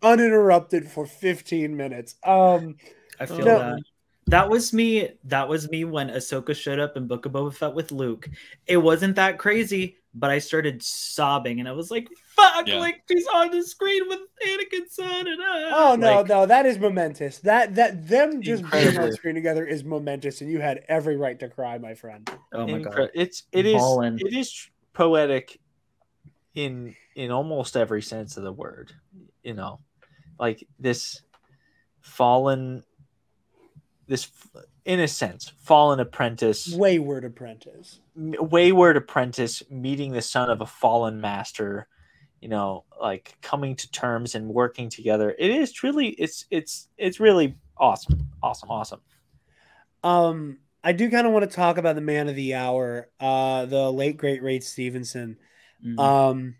uninterrupted for 15 minutes. I feel that. That was me. That was me when Ahsoka showed up in Book of Boba Fett with Luke. It wasn't that crazy, but I started sobbing, and I was like, "Fuck!" Like she's on the screen with Anakin's son, and no, that is momentous. That them just being on screen together is momentous, and you had every right to cry, my friend. Oh my god, it is poetic in almost every sense of the word. You know, like this fallen. This, in a sense, fallen apprentice, wayward apprentice meeting the son of a fallen master, you know, like coming to terms and working together. It is truly, it's really awesome. I do kind of want to talk about the man of the hour, the late great Ray Stevenson. Absolutely.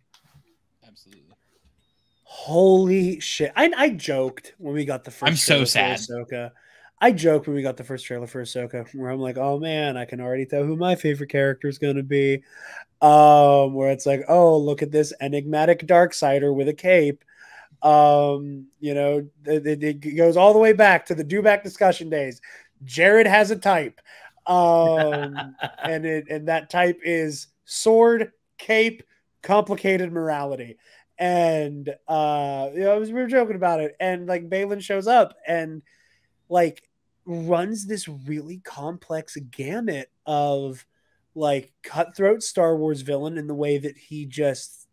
Holy shit! I joked when we got the first. I'm so sad. Ahsoka. I joked when we got the first trailer for Ahsoka, where I'm like, "Oh man, I can already tell who my favorite character is going to be." Where it's like, "Oh, look at this enigmatic Darksider with a cape." You know, it goes all the way back to the Dewback discussion days. Jared has a type, and that type is sword, cape, complicated morality. And we were joking about it, and like Balin shows up, and like runs this really complex gamut of like cutthroat Star Wars villain in the way that he just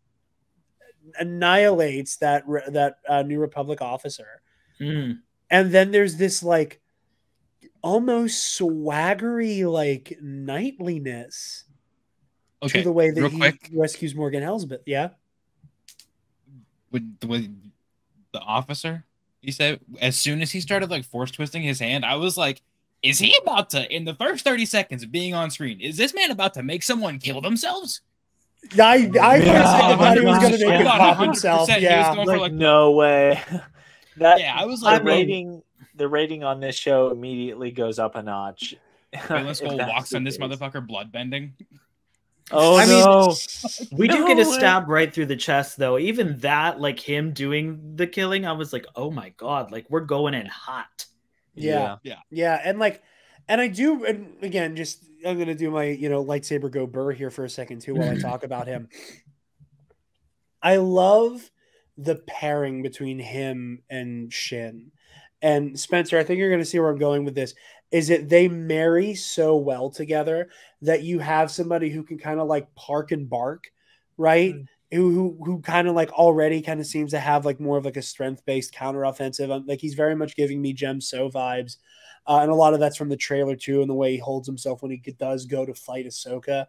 annihilates that New Republic officer. Mm. And then there's this like almost swaggery like knightliness to the way that he rescues Morgan Elsbeth. Yeah. With the officer, he said as soon as he started like force twisting his hand, I was like, is he about to, in the first 30 seconds of being on screen, is this man about to make someone kill themselves? I thought he was going to make him pop himself. Yeah, he was going for no way. I was like, the rating on this show immediately goes up a notch. Balin Skull walks on this motherfucker bloodbending. Oh, no. We do get a stab right through the chest, though. Even that, like him doing the killing, I was like, oh my God, like we're going in hot. Yeah. And like, and I do, and again, just, I'm going to do my, lightsaber go burr here for a second too while I talk about him. I love the pairing between him and Shin. And Spencer, I think you're going to see where I'm going with this, is that they marry so well together that you have somebody who can kind of like park and bark, right? Who kind of like already kind of seems to have like more of like a strength-based counteroffensive. Like he's very much giving me Jem So vibes. And a lot of that's from the trailer too, and the way he holds himself when he does go to fight Ahsoka,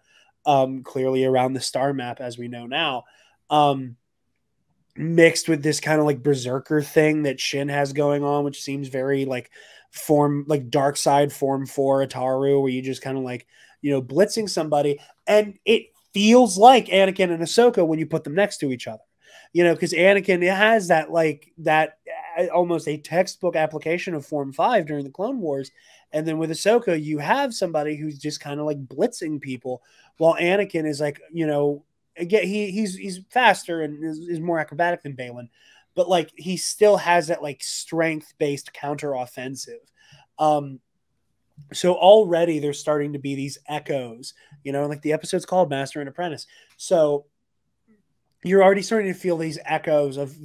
clearly around the star map, as we know now. Mixed with this kind of like berserker thing that Shin has going on, which seems very like dark side form 4 Ataru, where you just kind of like, blitzing somebody. And it feels like Anakin and Ahsoka when you put them next to each other, because Anakin has that almost a textbook application of Form 5 during the Clone Wars. And then with Ahsoka, you have somebody who's just kind of like blitzing people, while Anakin is like, again, he's faster and is more acrobatic than Balin, but like he still has that like strength-based counter-offensive. So already there's starting to be these echoes, like the episode's called Master and Apprentice. So you're already starting to feel these echoes of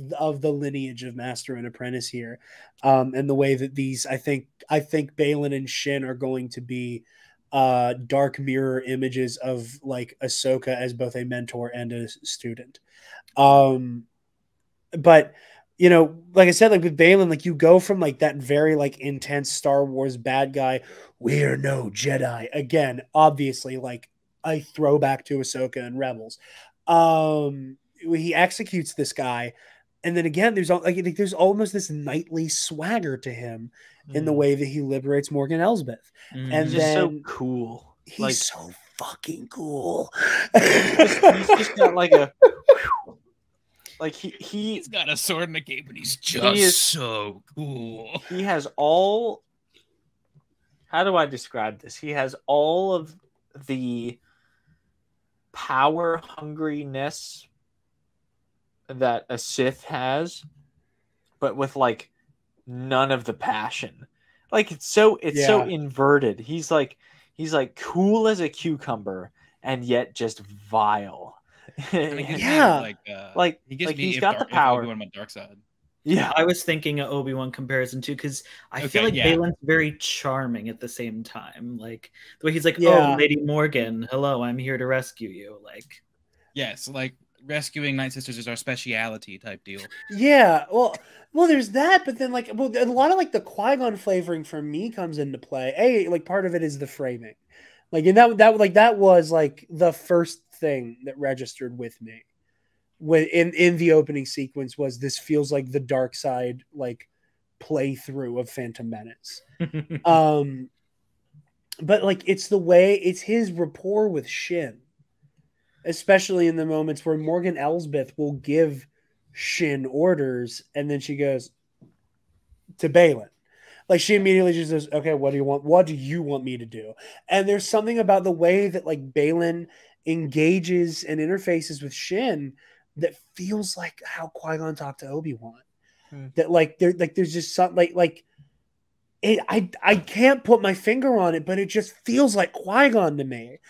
the lineage of Master and Apprentice here. And the way that these, I think Balin and Shin are going to be dark mirror images of like Ahsoka as both a mentor and a student. But like I said, like with Balin, like you go from like that very like intense Star Wars bad guy, we're no Jedi, again, obviously like a throwback to Ahsoka and Rebels. He executes this guy, and then again, there's almost this knightly swagger to him in the way that he liberates Morgan Elsbeth. And he's just so cool. He's so fucking cool. He's just got like a like he's got a sword and a cape, and he's just so cool. He has all. How do I describe this? He has all of the power hungriness that a Sith has, but with like none of the passion. Like it's so inverted. He's like cool as a cucumber and yet vile. He's got the power. On my dark side. Yeah, I was thinking an Obi-Wan comparison too, because I feel like Balin's very charming at the same time. Like the way he's like, "Oh, Lady Morgan, hello, I'm here to rescue you." Like, yes, like rescuing Night Sisters is our speciality type deal. Yeah, well, there's that, but then a lot of like the Qui-Gon flavoring for me comes into play. Like part of it is the framing, like, and that was like the first thing that registered with me. In the opening sequence was this feels like the dark side like playthrough of Phantom Menace. But like it's his rapport with Shin, especially in the moments where Morgan Elsbeth will give Shin orders and then she goes to Balin. Like she immediately just says, "Okay, what do you want? What do you want me to do?" And there's something about the way that like Balin engages and interfaces with Shin that feels like how Qui-Gon talked to Obi-Wan. That there's just something like it. I can't put my finger on it, but it just feels like Qui-Gon to me,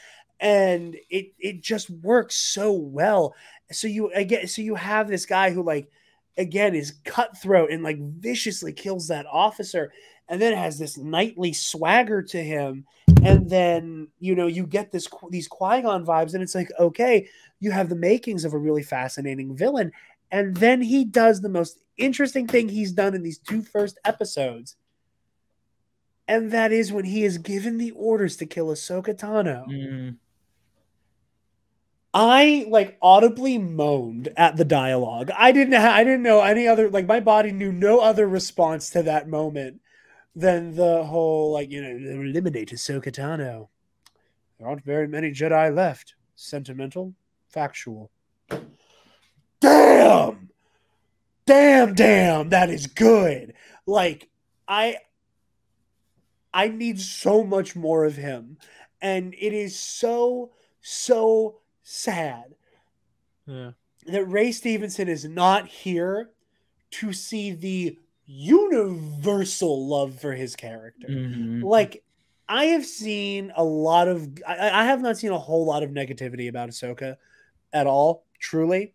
and it just works so well. So you have this guy who like again is cutthroat and like viciously kills that officer, and then has this knightly swagger to him. And then, you know, you get these Qui-Gon vibes, and it's like, okay, you have the makings of a really fascinating villain. And then he does the most interesting thing he's done in these 2 first episodes. And that is when he is given the orders to kill Ahsoka Tano. Mm. I like audibly moaned at the dialogue. I didn't know any other, like my body knew no other response to that moment than the whole, like, you know, eliminate Ahsoka Tano. There aren't very many Jedi left. Sentimental, factual. Damn, that is good. Like, I need so much more of him, and it is so sad that Ray Stevenson is not here to see the universal love for his character. Mm-hmm. Like, I have seen a lot of, I have not seen a whole lot of negativity about Ahsoka at all, truly.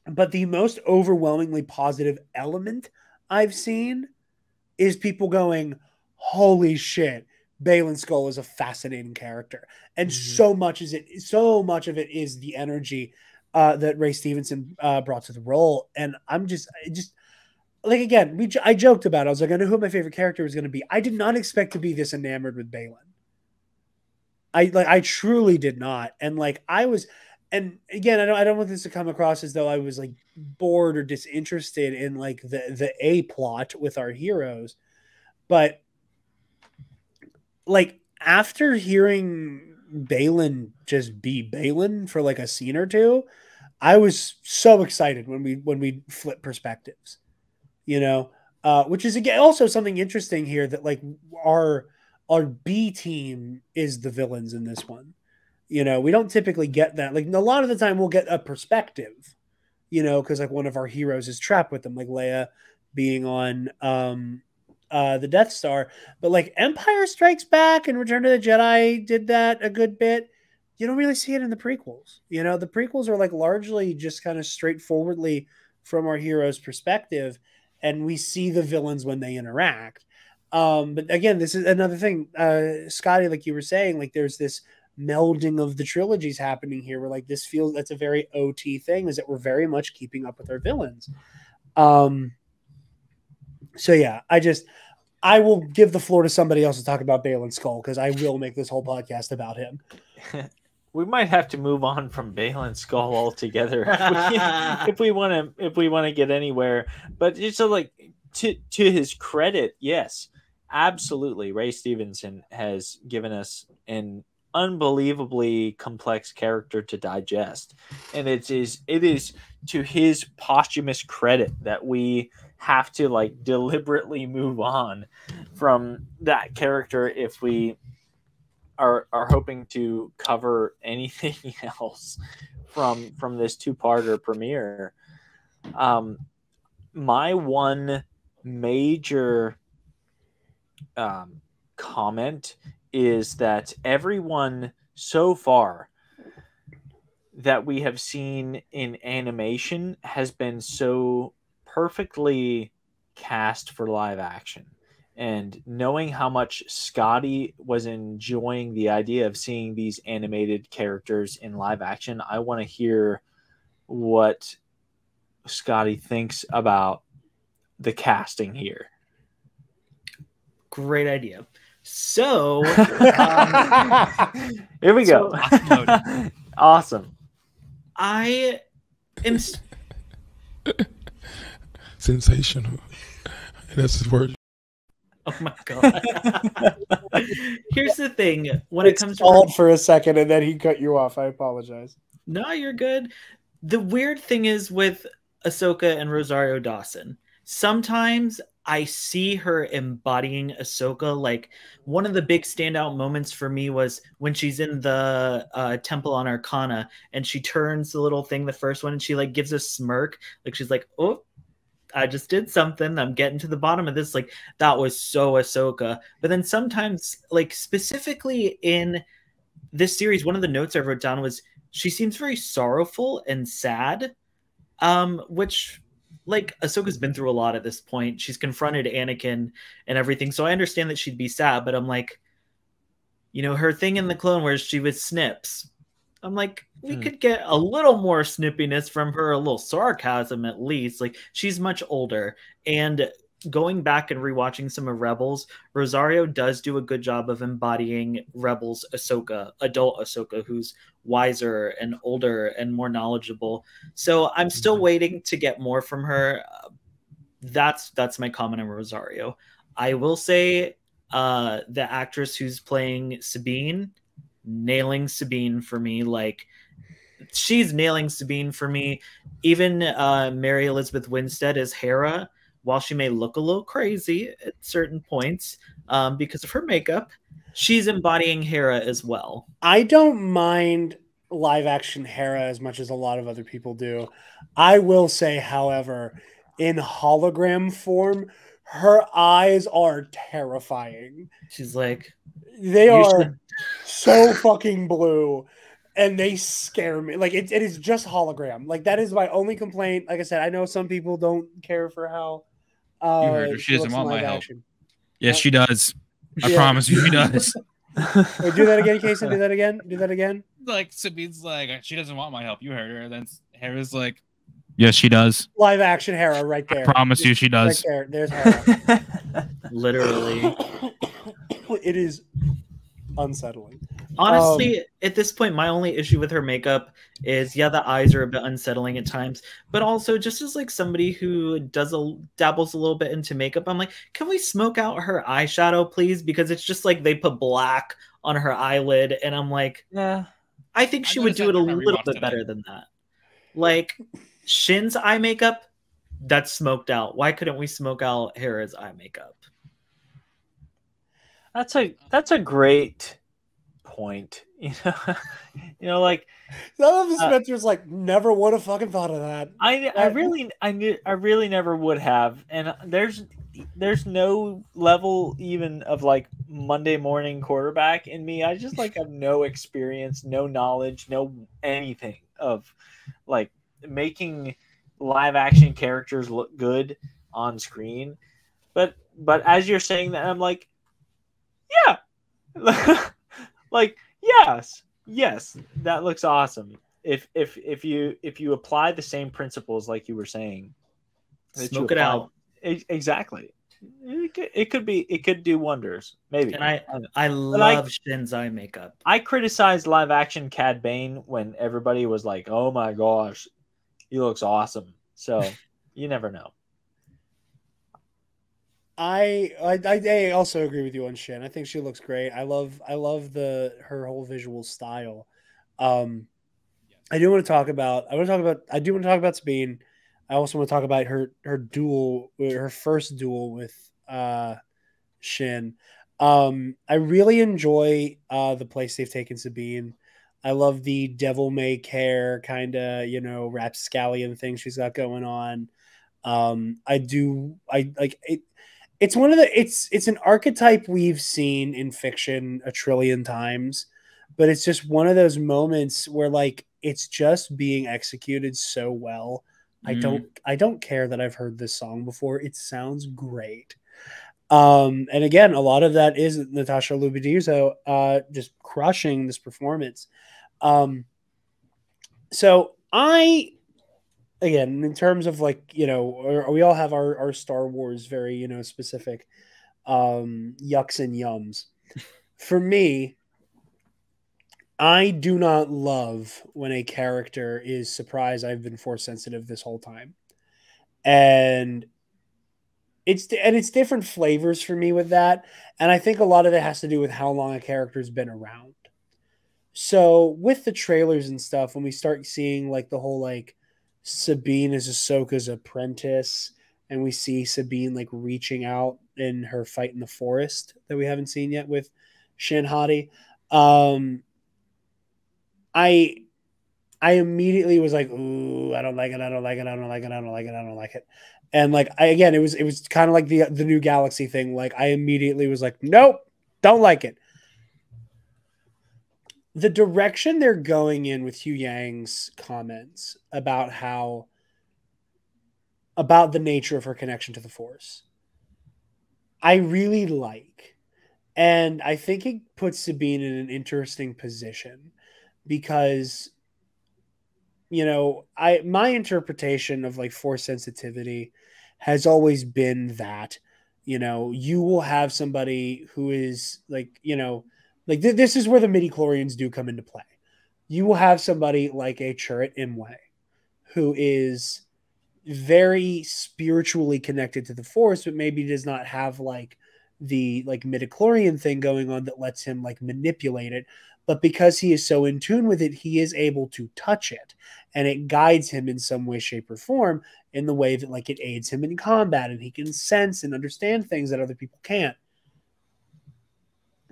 But the most overwhelmingly positive element I've seen is people going, holy shit, Baylan Skoll is a fascinating character. And so much of it is the energy that Ray Stevenson brought to the role. And I'm just like, again, I joked about it. I was like, I know who my favorite character was going to be. I did not expect to be this enamored with Baylan. I truly did not. And like, I was, and again, I don't want this to come across as though I was like bored or disinterested in like the A plot with our heroes. But like, after hearing Baylan just be Baylan for like a scene or two, I was so excited when we flip perspectives, you know, which is again also something interesting here, that like our B team is the villains in this one. You know, we don't typically get that. Like, a lot of the time we'll get a perspective, you know, because like one of our heroes is trapped with them, like Leia being on the Death Star. But like Empire Strikes Back and Return of the Jedi did that a good bit. You don't really see it in the prequels. You know, the prequels are like largely just kind of straightforwardly from our hero's perspective, and we see the villains when they interact. But again, this is another thing, Scotty, like you were saying, like there's this melding of the trilogies happening here, where like this feels, that's a very OT thing, is that we're very much keeping up with our villains. So yeah, I will give the floor to somebody else to talk about Baylan Skoll, because I will make this whole podcast about him. We might have to move on from Baylan Skoll altogether if we want to get anywhere. But just so, like, to his credit, yes, absolutely, Ray Stevenson has given us an unbelievably complex character to digest, and it is to his posthumous credit that we have to like deliberately move on from that character if we are hoping to cover anything else from this 2-parter premiere. My one major comment is that everyone so far that we have seen in animation has been so perfectly cast for live action. And knowing how much Scotty was enjoying the idea of seeing these animated characters in live action, I want to hear what Scotty thinks about the casting here. Great idea. So here we go. Awesome. I am sensational. That's his word. Oh my god. Here's the thing. When it comes to for a second and then he cut you off. I apologize. No, you're good. The weird thing is with Ahsoka and Rosario Dawson, sometimes I see her embodying Ahsoka. Like, one of the big standout moments for me was when she's in the Temple on Arcana and she turns the little thing, the first one, and she like gives a smirk. Like, she's like, oh, I just did something. I'm getting to the bottom of this. Like, that was so Ahsoka. But then sometimes, like specifically in this series, one of the notes I wrote down was she seems very sorrowful and sad, which like Ahsoka's been through a lot at this point. She's confronted Anakin and everything. So I understand that she'd be sad, but I'm like, you know, her thing in the Clone Wars, she was snips. I'm like, we could get a little more snippiness from her, a little sarcasm at least. Like, she's much older. And going back and rewatching some of Rebels, Rosario does do a good job of embodying Rebels Ahsoka, adult Ahsoka, who's wiser and older and more knowledgeable. So I'm still waiting to get more from her. That's my comment on Rosario. I will say the actress who's playing Sabine, nailing Sabine for me. Like, she's nailing Sabine for me. Even Mary Elizabeth Winstead as Hera, while she may look a little crazy at certain points because of her makeup, she's embodying Hera as well. I don't mind live action Hera as much as a lot of other people do. I will say, however, in hologram form, her eyes are terrifying. She's like, they are so fucking blue, and they scare me. Like, it is just hologram. Like, that is my only complaint. Like I said, I know some people don't care for how you heard her. She doesn't want my help. Yes, she does. I promise you, she does. Wait, do that again, Casey. Do that again. Do that again. Like, Sabine's like, she doesn't want my help. You heard her. Then Hera's like, yes, she does. Live action Hera right there. I promise you, she does. Right there. There's Hera. Literally. It is unsettling. Honestly, at this point, my only issue with her makeup is, yeah, the eyes are a bit unsettling at times, but also just as like somebody who dabbles a little bit into makeup, I'm like, can we smoke out her eyeshadow, please? Because it's just like they put black on her eyelid, and I'm like, yeah, I think she would do it a little bit better than that. Like, Shin's eye makeup, that's smoked out. Why couldn't we smoke out Hera's eye makeup? That's a great point. Like some of the Spencer's like, never would have fucking thought of that. I really never would have. And there's no level even of like Monday morning quarterback in me. I just like have no experience, no knowledge, no anything of like making live action characters look good on screen. But as you're saying that, I'm like, yeah. Like, yes, that looks awesome. If you apply the same principles like you were saying, smoke it out. Exactly. It could do wonders. Maybe. And I love Shin's eye makeup. I criticized live action Cad Bane when everybody was like, "Oh my gosh, he looks awesome." So you never know. I also agree with you on Shin. I think she looks great. I love her whole visual style. I do want to talk about Sabine. I also want to talk about her first duel with Shin. I really enjoy the place they've taken Sabine. I love the devil may care kind of, rapscallion thing she's got going on. I like it. It's it's an archetype we've seen in fiction a trillion times, but it's just one of those moments where like it's just being executed so well. I don't care that I've heard this song before. It sounds great. And again, a lot of that is Natasha Lubedizo just crushing this performance. So again, in terms of like, we all have our Star Wars very, specific yucks and yums. For me, I do not love when a character is surprised I've been force sensitive this whole time. And it's different flavors for me with that. And I think a lot of it has to do with how long a character's been around. So with the trailers and stuff, when we start seeing like the whole like Sabine is Ahsoka's apprentice, and we see Sabine like reaching out in her fight in the forest that we haven't seen yet with Shin Hati. I immediately was like, ooh, I don't like it. And like it was kind of like the new Galaxy thing. Like I immediately was like, nope, don't like it. The direction they're going in with Hugh Yang's comments about how about the nature of her connection to the Force. I really like, and I think it puts Sabine in an interesting position because, you know, my interpretation of like Force sensitivity has always been that, you know, you will have somebody who is like, you know, like this is where the midichlorians do come into play. You will have somebody like a Chirrut Imwe who is very spiritually connected to the Force, but maybe does not have like the like midichlorian thing going on that lets him like manipulate it. But because he is so in tune with it, he is able to touch it, and it guides him in some way, shape, or form in the way that like it aids him in combat, and he can sense and understand things that other people can't.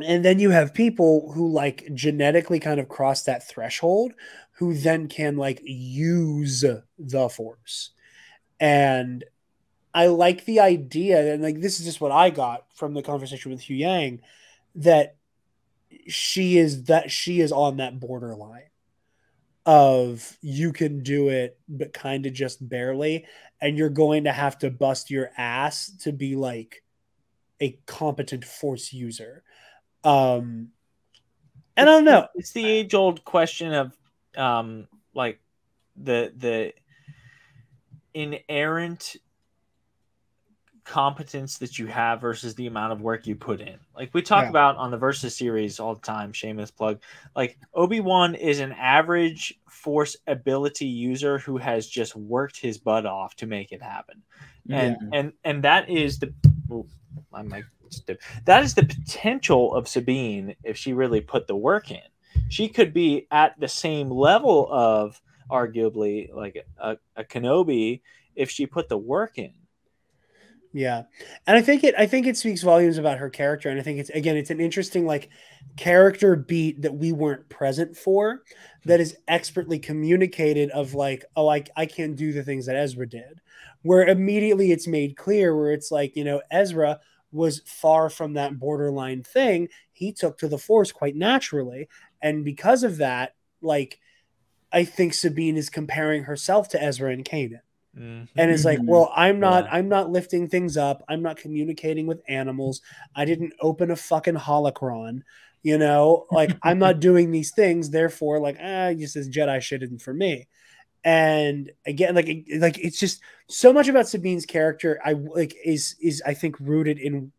And then you have people who like genetically kind of cross that threshold, who then can like use the Force. And I like the idea, and like this is just what I got from the conversation with Huyang, that she is on that borderline of you can do it, but kind of just barely, and you're going to have to bust your ass to be like a competent Force user. And I don't know. It's the age-old question of like the inerrant competence that you have versus the amount of work you put in. Like we talk about on the Versus series all the time, shameless plug, like Obi-Wan is an average Force ability user who has just worked his butt off to make it happen. And that is the that is the potential of Sabine if she really put the work in. She could be at the same level of arguably like a Kenobi if she put the work in. Yeah. And I think it speaks volumes about her character. And I think it's an interesting like character beat that we weren't present for, that is expertly communicated of like, oh, I can do the things that Ezra did, where immediately it's made clear where it's like, you know, Ezra was far from that borderline thing. He took to the Force quite naturally. And because of that, like, I think Sabine is comparing herself to Ezra and Kanan. Mm-hmm. And it's like, well, I'm not lifting things up. I'm not communicating with animals. I didn't open a fucking holocron, you know, like I'm not doing these things. Therefore, like, just this Jedi shit isn't for me. And again, like it's just so much about Sabine's character. I like is I think rooted in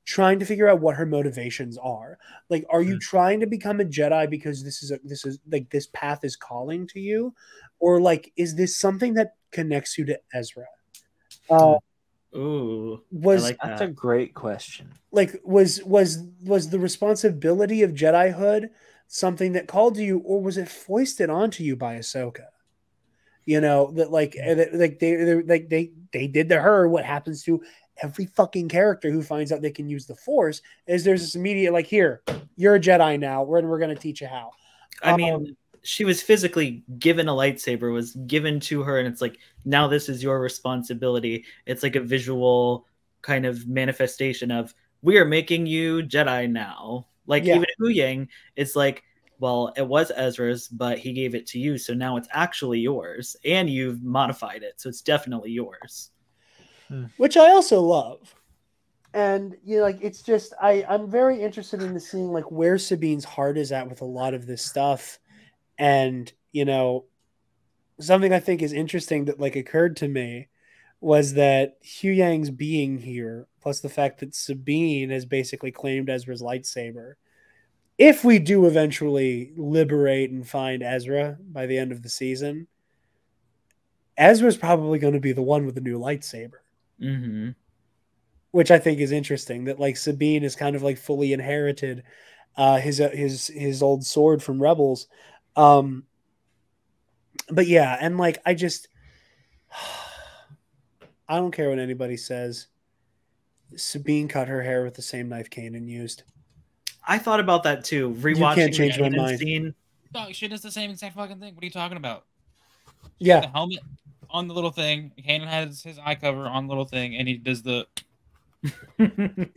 trying to figure out what her motivations are. Like, are you trying to become a Jedi because this is like this path is calling to you, or like is this something that connects you to Ezra? Ooh, that's a great question. Like, was the responsibility of Jedihood something that called to you, or was it foisted onto you by Ahsoka? You know, that like they did to her what happens to every fucking character who finds out they can use the Force, is there's this immediate like, here, you're a Jedi now, we're going to teach you how. I mean, she was physically given a lightsaber, was given to her, and it's like, now this is your responsibility. It's like a visual kind of manifestation of, we are making you Jedi now. Like, even Huyang, it's like, well, it was Ezra's, but he gave it to you, so now it's actually yours, and you've modified it, so it's definitely yours. Which I also love. And, you know, like, it's just, I'm very interested in seeing, like, where Sabine's heart is at with a lot of this stuff. And, you know, something I think is interesting that, like, occurred to me was that Huyang's being here, plus the fact that Sabine has basically claimed Ezra's lightsaber. If we do eventually liberate and find Ezra by the end of the season, Ezra's probably going to be the one with the new lightsaber. Mm-hmm. Which I think is interesting, that like Sabine is kind of like fully inherited his old sword from Rebels. But yeah, and like I don't care what anybody says. Sabine cut her hair with the same knife Kanan used. I thought about that too. Rewatching you can't change my mind. Scene. Dog shit does the same exact fucking thing. What are you talking about? Yeah, the helmet on the little thing. Kanan has his eye cover on the little thing, and he does the same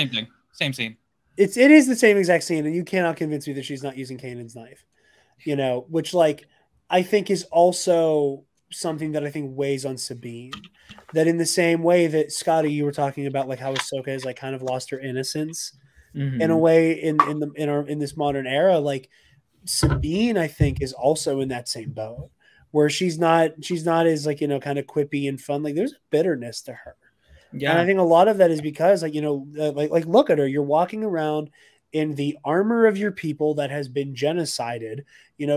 thing, same scene. It is the same exact scene, and you cannot convince me that she's not using Kanan's knife. You know, which like I think is also something that I think weighs on Sabine. That in the same way that Scotty, you were talking about like how Ahsoka has like kind of lost her innocence in a way in this modern era, like Sabine, I think, is also in that same boat where she's not as like, kind of quippy and fun. Like there's a bitterness to her. Yeah. And I think a lot of that is because like, like look at her, you're walking around in the armor of your people that has been genocided,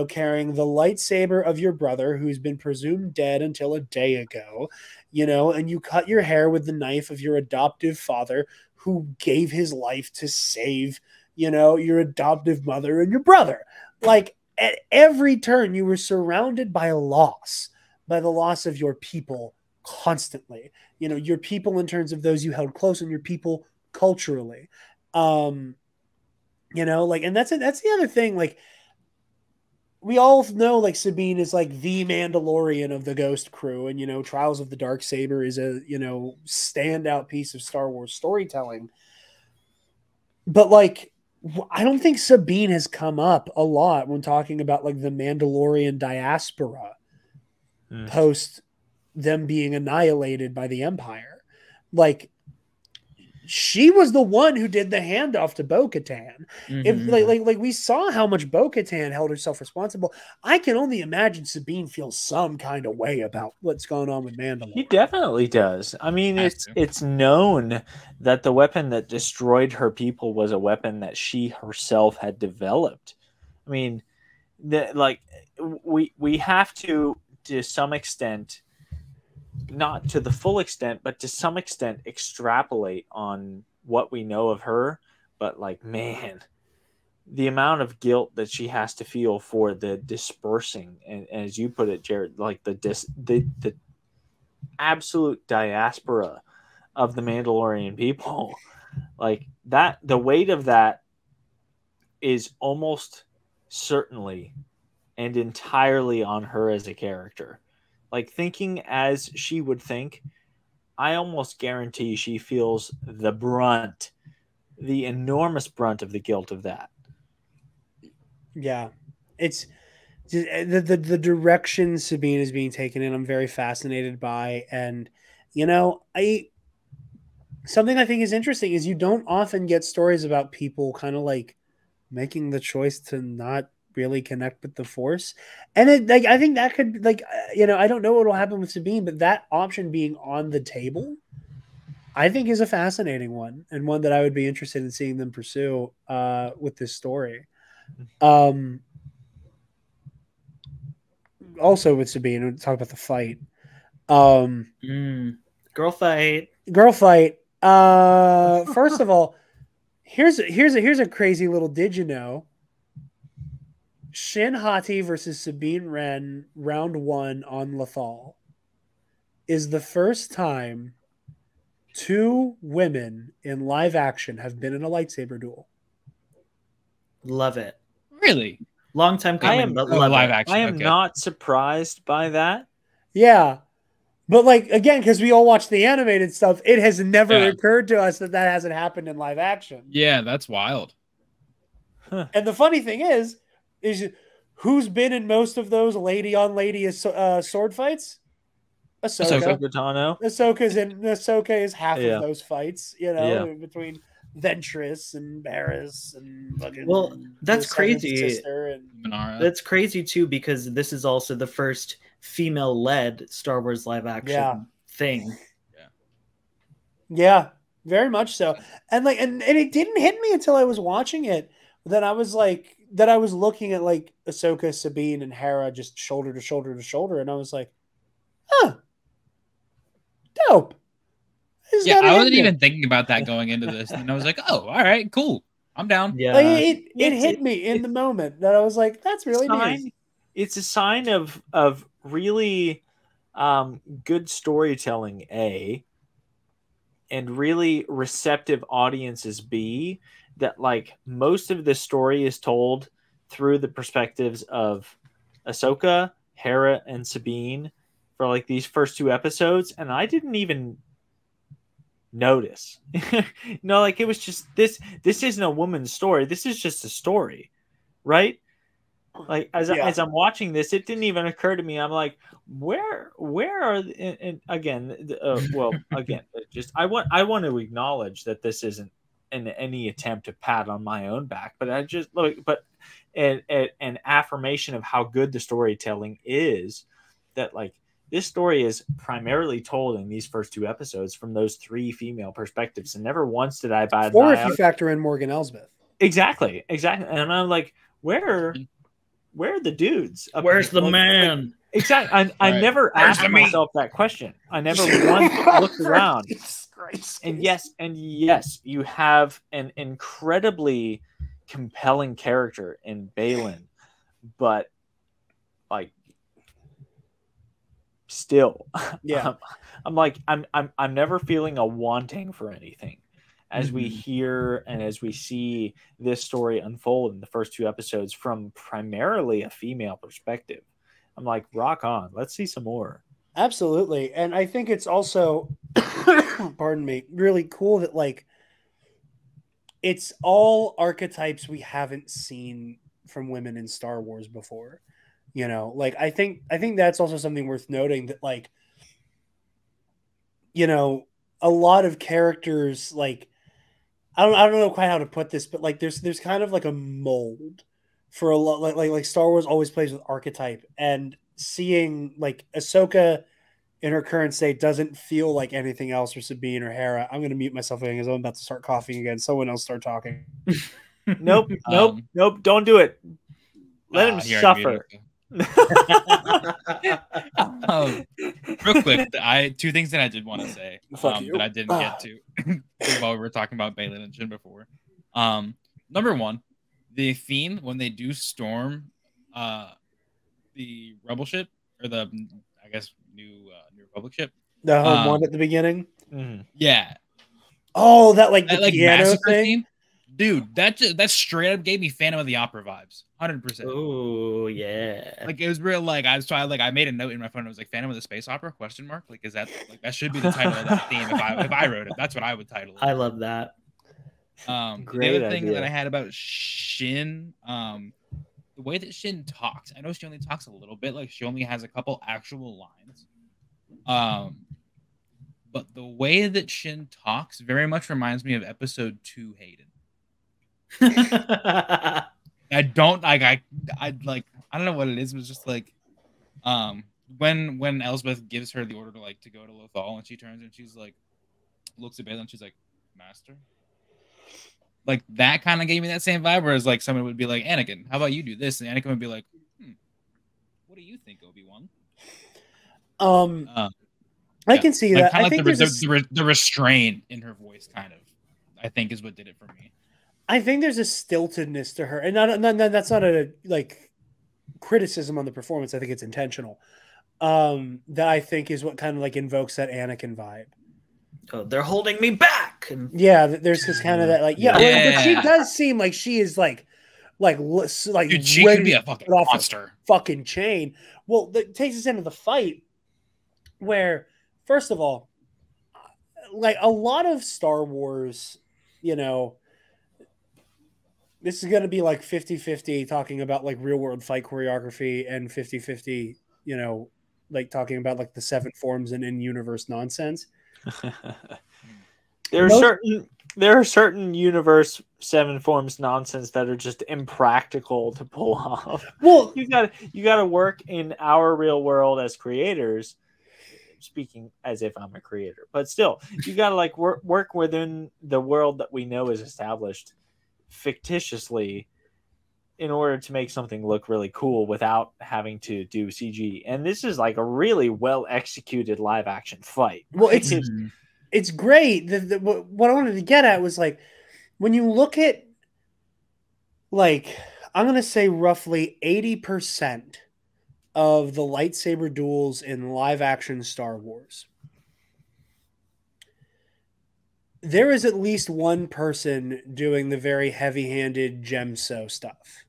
carrying the lightsaber of your brother who's been presumed dead until a day ago, and you cut your hair with the knife of your adoptive father who gave his life to save, your adoptive mother and your brother. Like at every turn, you were surrounded by a loss, by the loss of your people constantly, your people in terms of those you held close and your people culturally. Like, and that's the other thing. Like, we all know, like, Sabine is like the Mandalorian of the Ghost crew, and Trials of the Darksaber is a standout piece of Star Wars storytelling. But like, I don't think Sabine has come up a lot when talking about like the Mandalorian diaspora post them being annihilated by the Empire. Like, she was the one who did the handoff to Bo-Katan. Like we saw how much Bo-Katan held herself responsible. I can only imagine Sabine feels some kind of way about what's going on with Mandalore. He definitely does. I mean, it's known that the weapon that destroyed her people was a weapon that she herself had developed. I mean, we have to some extent, not to the full extent, but to some extent extrapolate on what we know of her. But like, man, the amount of guilt that she has to feel for the dispersing, and as you put it, Jared, like the absolute diaspora of the Mandalorian people, like that, the weight of that is almost certainly and entirely on her as a character. Like, thinking as she would think, I almost guarantee she feels the brunt, the enormous brunt of the guilt of that. Yeah. It's just, the direction Sabine is being taken in, I'm very fascinated by. And, something I think is interesting is you don't often get stories about people kind of like making the choice to not really connect with the Force. And I think that could, like, I don't know what will happen with Sabine, but that option being on the table, I think, is a fascinating one, and one that I would be interested in seeing them pursue with this story. Also with Sabine, we'll talk about the fight. Girl fight. First of all, here's a crazy little did you know. Shin Hati versus Sabine Wren, round 1 on Lothal, is the first time 2 women in live action have been in a lightsaber duel. Love it. Really? Long time coming, but love live it. action. I am not surprised by that. Yeah. But like, again, because we all watch the animated stuff, it has never occurred to us that hasn't happened in live action. Yeah, that's wild. Huh. And the funny thing is who's been in most of those lady on lady sword fights? Ahsoka. Ahsoka is half of those fights, between Ventress and Barriss and fucking. Well, that's crazy. Sister and that's crazy too, because this is also the first female-led Star Wars live action thing. Yeah, very much so. And like, and it didn't hit me until I was watching it that I was like, that I was looking at like Ahsoka, Sabine, and Hera just shoulder to shoulder to shoulder, and I was like, huh, dope. I wasn't even thinking about that going into this, and I was like, oh, all right, cool, I'm down. Yeah, like it hit me in the moment that I was like, that's really nice. It's a sign of really good storytelling, A, and really receptive audiences, B, that like most of the story is told through the perspectives of Ahsoka, Hera, and Sabine for like these first 2 episodes, and I didn't even notice. Like it was just this isn't a woman's story. This is just a story, right? Like as I'm watching this, it didn't even occur to me. I'm like, where are and again, just I want to acknowledge that this isn't any attempt to pat on my own back, but I just an affirmation of how good the storytelling is. That like this story is primarily told in these first 2 episodes from those 3 female perspectives, and never once did I buy. Or if you factor in Morgan Elsbeth. Exactly, and I'm like, where are the dudes? Where's the man? Like, exactly. I never asked myself that question. I never once looked around. And yes, you have an incredibly compelling character in Balin, but like still, yeah, I'm never feeling a wanting for anything. As we hear and as we see this story unfold in the first 2 episodes from primarily a female perspective, I'm like, rock on. Let's see some more. Absolutely. And I think it's also, pardon me, really cool that like it's all archetypes we haven't seen from women in Star Wars before. You know, like I think that's also something worth noting, that like, you know, a lot of characters, like I don't know quite how to put this, but like there's kind of like a mold for a lot, like Star Wars always plays with archetype, and seeing like Ahsoka in her current state doesn't feel like anything else for Sabine or Hera. I'm going to mute myself again because I'm about to start coughing again. Someone else start talking. Nope. Don't do it. Let him suffer. Real quick, 2 things that I did want to say that I didn't get to while we were talking about Balin and Jin before. Number 1, the theme when they do storm the rebel ship, or the I guess new Republic ship, the home one at the beginning. Yeah. Oh, that like the piano thing. Theme? Dude, that straight up gave me Phantom of the Opera vibes, 100%. Oh yeah, like it was real. Like I made a note in my phone. It was like Phantom of the Space Opera ? Like, is that like that should be the title of that theme if I wrote it? That's what I would title it. I love that. The other thing that I had about Shin, the way that Shin talks. I know she only talks a little bit. Like she only has a couple actual lines. But the way that Shin talks very much reminds me of episode 2 Hayden. I don't know what it is. It was just like when Elsbeth gives her the order to go to Lothal, and she turns and she's like looks at Balin and she's like, Master. Like that kind of gave me that same vibe, whereas like someone would be like, Anakin, how about you do this? And Anakin would be like, what do you think, Obi-Wan? I can see that. I think the restraint in her voice kind of, I think, is what did it for me. I think there's a stiltedness to her, and that's not a like criticism on the performance. I think it's intentional. That I think is what kind of like invokes that Anakin vibe. Oh, they're holding me back. Yeah, there's this kind of that like but she does seem like she is like dude, she could be a fucking monster, fucking chain. Well, that takes us into the fight where, first of all, like a lot of Star Wars, you know. This is going to be like 50-50 talking about like real world fight choreography, and 50-50, you know, like talking about like the 7 forms and in-universe nonsense. There are certain universe 7 forms nonsense that are just impractical to pull off. Well, you got to work in our real world as creators. Speaking as if I'm a creator, but still, you got to like work within the world that we know is established fictitiously in order to make something look really cool without having to do CG. And this is like a really well executed live action fight. Well, it's great. What I wanted to get at was like when you look at like I'm going to say roughly 80% of the lightsaber duels in live action Star Wars, there is at least one person doing the very heavy-handed gemso stuff,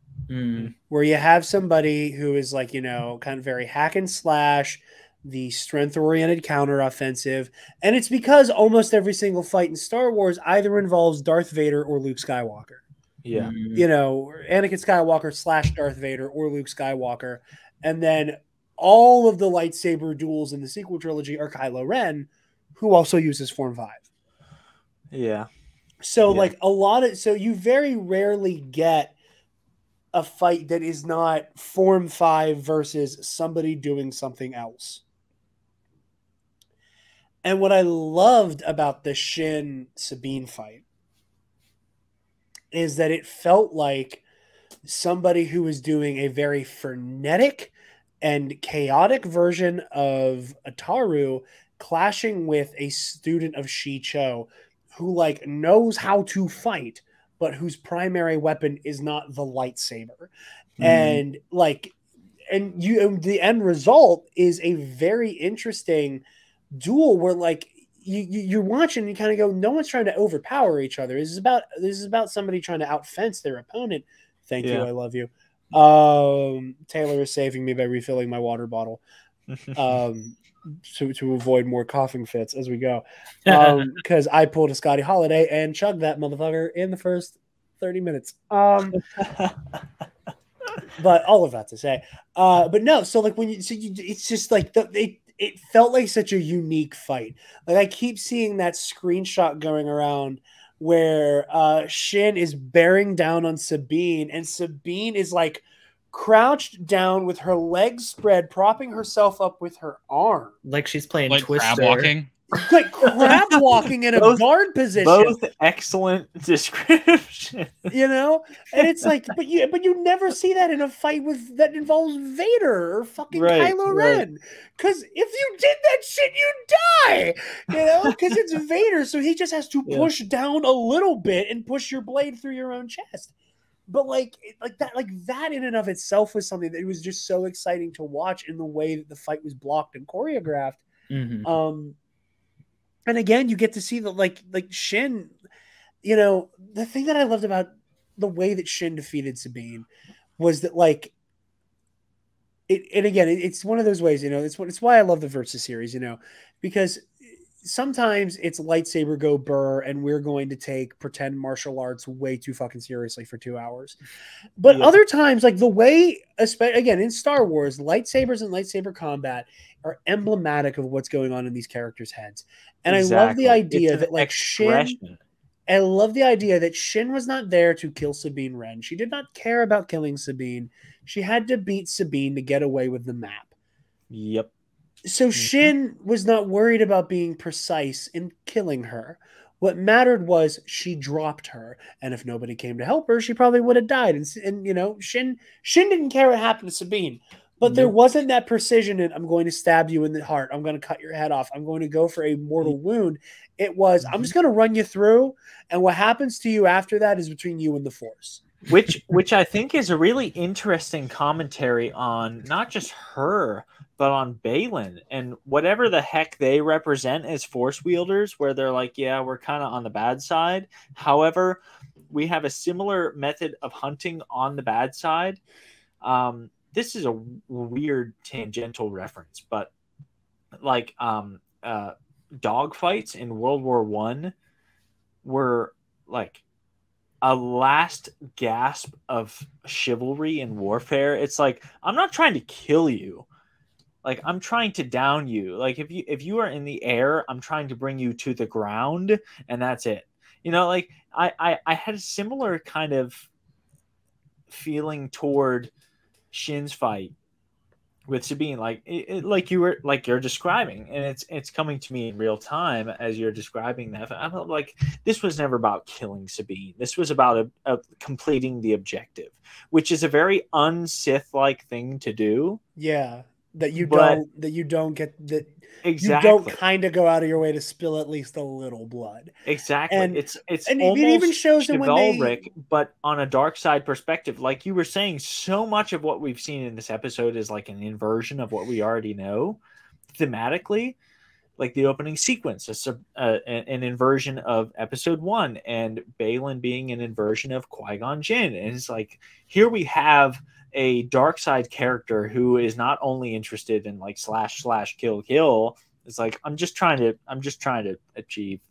where you have somebody who is like, you know, kind of very hack and slash, the strength-oriented counter-offensive, and it's because almost every single fight in Star Wars either involves Darth Vader or Luke Skywalker. Yeah. You know, Anakin Skywalker / Darth Vader or Luke Skywalker. And then all of the lightsaber duels in the sequel trilogy are Kylo Ren, who also uses Form 5. Yeah. So like so you very rarely get a fight that is not Form 5 versus somebody doing something else. And what I loved about the Shin Sabine fight is that it felt like somebody who was doing a very frenetic and chaotic version of Ataru clashing with a student of Shicho who like knows how to fight, but whose primary weapon is not the lightsaber. And like, and the end result is a very interesting duel where like you're watching and you kind of go, no one's trying to overpower each other. This is about somebody trying to outfence their opponent. Thank you, I love you. Taylor is saving me by refilling my water bottle to avoid more coughing fits as we go. Because I pulled a Scotty Holiday and chugged that motherfucker in the first 30 minutes. But all of that to say, but no. So like it's just like it felt like such a unique fight. Like I keep seeing that screenshot going around where Shin is bearing down on Sabine, and Sabine is like crouched down with her legs spread, propping herself up with her arm, like she's playing like Twister. crab walking. like crab walking in a guard position. Both excellent description. You know, and it's like, but you never see that in a fight that involves Vader or fucking Kylo Ren. Because if you did that shit, you'd die. You know, because it's Vader, so he just has to push down a little bit and push your blade through your own chest. But like that in and of itself was something that was just so exciting to watch in the way that the fight was blocked and choreographed. And again, you get to see the like Shin, you know, the thing that I loved about the way that Shin defeated Sabine was that like it's one of those ways, you know, it's why I love the Versus series, you know, because sometimes it's lightsaber go burr and we're going to take pretend martial arts way too fucking seriously for 2 hours. But other times, like the way, again, in Star Wars, lightsabers and lightsaber combat are emblematic of what's going on in these characters' heads. And I love the idea that like Shin, I love the idea that Shin was not there to kill Sabine Wren. She did not care about killing Sabine. She had to beat Sabine to get away with the map. Yep. So Shin was not worried about being precise in killing her. What mattered was she dropped her, and if nobody came to help her, she probably would have died. And you know, Shin didn't care what happened to Sabine, but there wasn't that precision in I'm going to stab you in the heart, I'm going to cut your head off, I'm going to go for a mortal wound. It was I'm just going to run you through, and what happens to you after that is between you and the Force. Which I think is a really interesting commentary on not just her, but on Baylan and whatever the heck they represent as Force wielders, where they're like, yeah, we're kind of on the bad side. However, we have a similar method of hunting on the bad side. This is a weird tangential reference, but like dog fights in World War I were like a last gasp of chivalry and warfare. It's like, I'm not trying to kill you. Like, I'm trying to down you. Like, if you are in the air, I'm trying to bring you to the ground, and that's it. You know, like, I had a similar kind of feeling toward Shin's fight with Sabine, like you're describing, and it's coming to me in real time as you're describing that. I'm like, this was never about killing Sabine. This was about completing the objective, which is a very un-Sith like thing to do. Yeah, that you don't get that. Exactly. You don't kind of go out of your way to spill at least a little blood. Exactly. And it's and almost it even shows them chivalric, but on a dark side perspective. Like you were saying, so much of what we've seen in this episode is like an inversion of what we already know thematically. Like the opening sequence, an inversion of episode 1, and Baylan being an inversion of Qui-Gon Jinn. And it's like, here we have a dark side character who is not only interested in like // kill. It's like, I'm just trying to achieve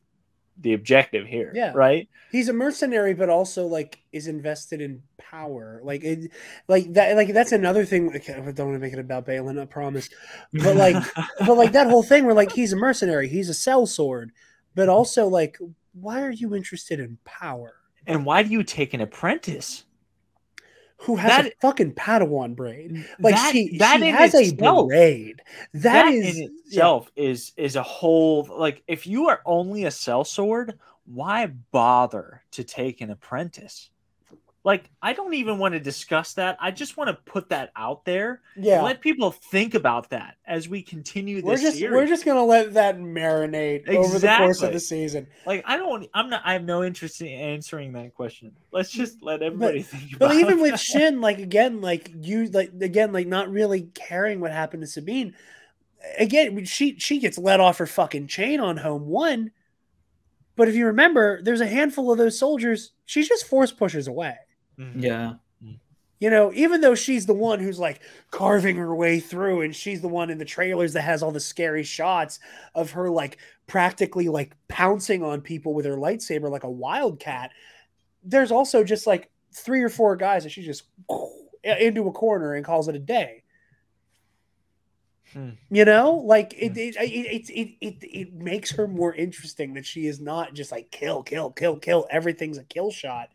the objective here. Yeah. Right. He's a mercenary, but also like is invested in power. Like that. Like that's another thing. Okay, I don't want to make it about Balin, I promise. But like that whole thing where like he's a mercenary, he's a sellsword, but also like, why are you interested in power? And why do you take an apprentice who has a fucking Padawan braid? Like she has itself, a braid. That is in itself is a whole, like, if you are only a sellsword, why bother to take an apprentice? Like, I don't even want to discuss that. I just want to put that out there. Yeah. Let people think about that as we continue this series. We're just gonna let that marinate over the course of the season. Like, I have no interest in answering that question. Let's just let everybody think about it. But even with Shin, like again, like not really caring what happened to Sabine. Again, she gets let off her fucking chain on home one. But if you remember, there's a handful of those soldiers she just force pushes away. Yeah. You know, even though she's the one who's like carving her way through, and she's the one in the trailers that has all the scary shots of her like practically like pouncing on people with her lightsaber like a wildcat. There's also just like 3 or 4 guys that she just into a corner and calls it a day. You know, like it makes her more interesting that she is not just like kill. Everything's a kill shot.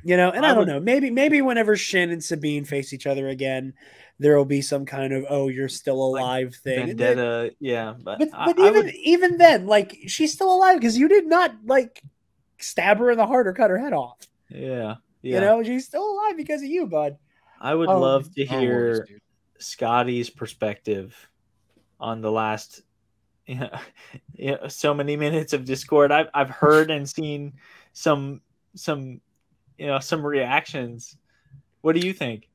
You know, and I don't know. Maybe whenever Shin and Sabine face each other again, there will be some kind of you're still alive thing. Vendetta, yeah. But even then, like she's still alive because you did not like stab her in the heart or cut her head off. Yeah. You know, she's still alive because of you, bud. I would love to hear Scotty's perspective on the last so many minutes of Discord. I've heard and seen some reactions. What do you think?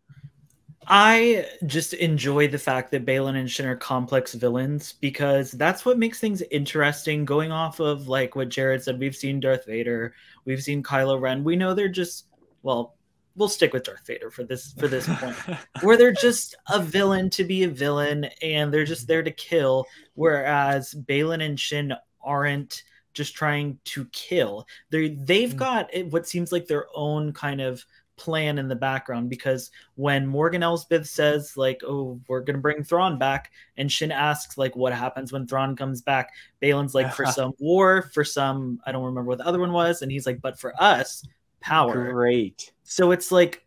I just enjoy the fact that Balin and Shin are complex villains because that's what makes things interesting. Going off of like what Jared said, we've seen Darth Vader, we've seen Kylo Ren. We know they're just, well, we'll stick with Darth Vader for this point, where they're just a villain to be a villain and they're just there to kill. Whereas Balin and Shin aren't just trying to kill. They've got what seems like their own kind of plan in the background, because when Morgan Elsbeth says like, oh, we're gonna bring Thrawn back, and Shin asks like what happens when Thrawn comes back, Balin's like, for some war, for some, I don't remember what the other one was, and he's like, but for us, power. Great. So it's like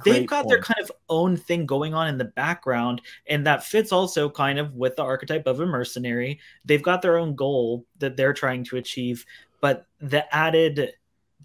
they've got their kind of own thing going on in the background, and that fits also kind of with the archetype of a mercenary. They've got their own goal that they're trying to achieve, but the added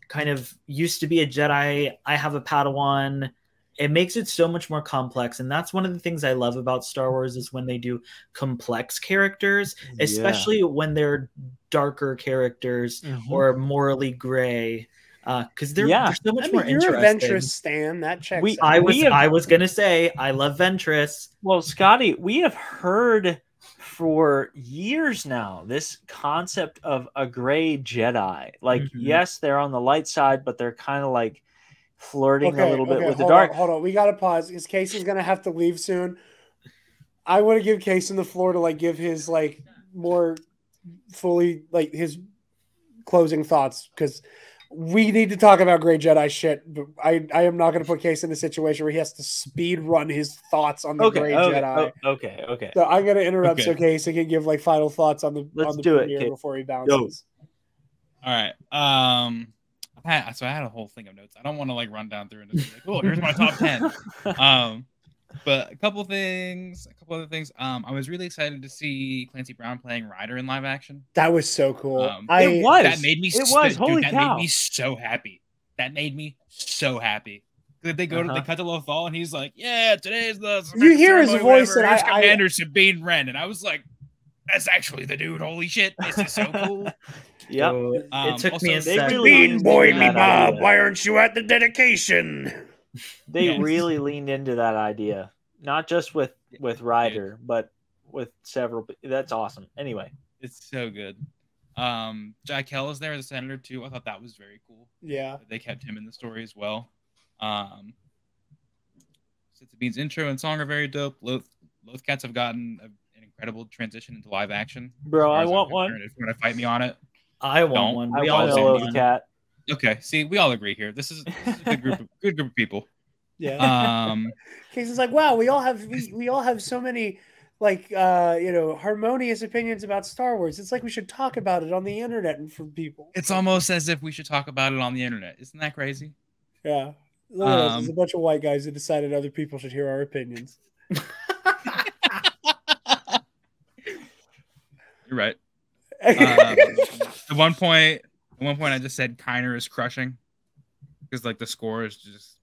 kind of used to be a Jedi, I have a Padawan, it makes it so much more complex. And that's one of the things I love about Star Wars is when they do complex characters, especially when they're darker characters or morally gray. Because they're so much more interesting. You're a Ventress stan. That checks out. I was gonna say I love Ventress. Well, Scotty, we have heard for years now this concept of a gray Jedi. Like, yes, they're on the light side, but they're kind of like flirting a little bit with the dark. Hold on, we gotta pause because Casey's gonna have to leave soon. I want to give Casey the floor to like give his like more fully like his closing thoughts, because we need to talk about Grey Jedi shit, but I am not going to put Case in a situation where he has to speed run his thoughts on the Grey Jedi. Okay. So I'm going to interrupt so Case can give like final thoughts on the premiere before he bounces. All right. So I had a whole thing of notes. I don't want to like run down through and just be like, oh, here's my top 10. But a couple other things. I was really excited to see Clancy Brown playing Ryder in live action. That was so cool. That made me. Holy cow! That made me so happy. They go to they cut to Lothal and he's like, "Yeah, today's the." You hear his voice, and Commander Sabine Wren, and I was like, "That's actually the dude! Holy shit, this is so cool." Yep. It took me a second. Sabine boy, me Bob. Why aren't you at the dedication? They really leaned into that idea, not just with Ryder, but with several. That's awesome. Anyway, it's so good. Jack Kell is there as a senator too. I thought that was very cool. Yeah, they kept him in the story as well. Sabine's intro and song are very dope. Loth Cats have gotten an incredible transition into live action. Bro, I want one. If you want to fight me on it, I want one. We all want a cat. Okay, see, we all agree here. This is a good group of people. Yeah. Casey's like, wow, we all have so many harmonious opinions about Star Wars. It's like we should talk about it on the internet and for people. It's almost as if we should talk about it on the internet. Isn't that crazy? Yeah. Look at us. There's a bunch of white guys who decided other people should hear our opinions. You're right. At one point, I just said Kiner is crushing because like the score is just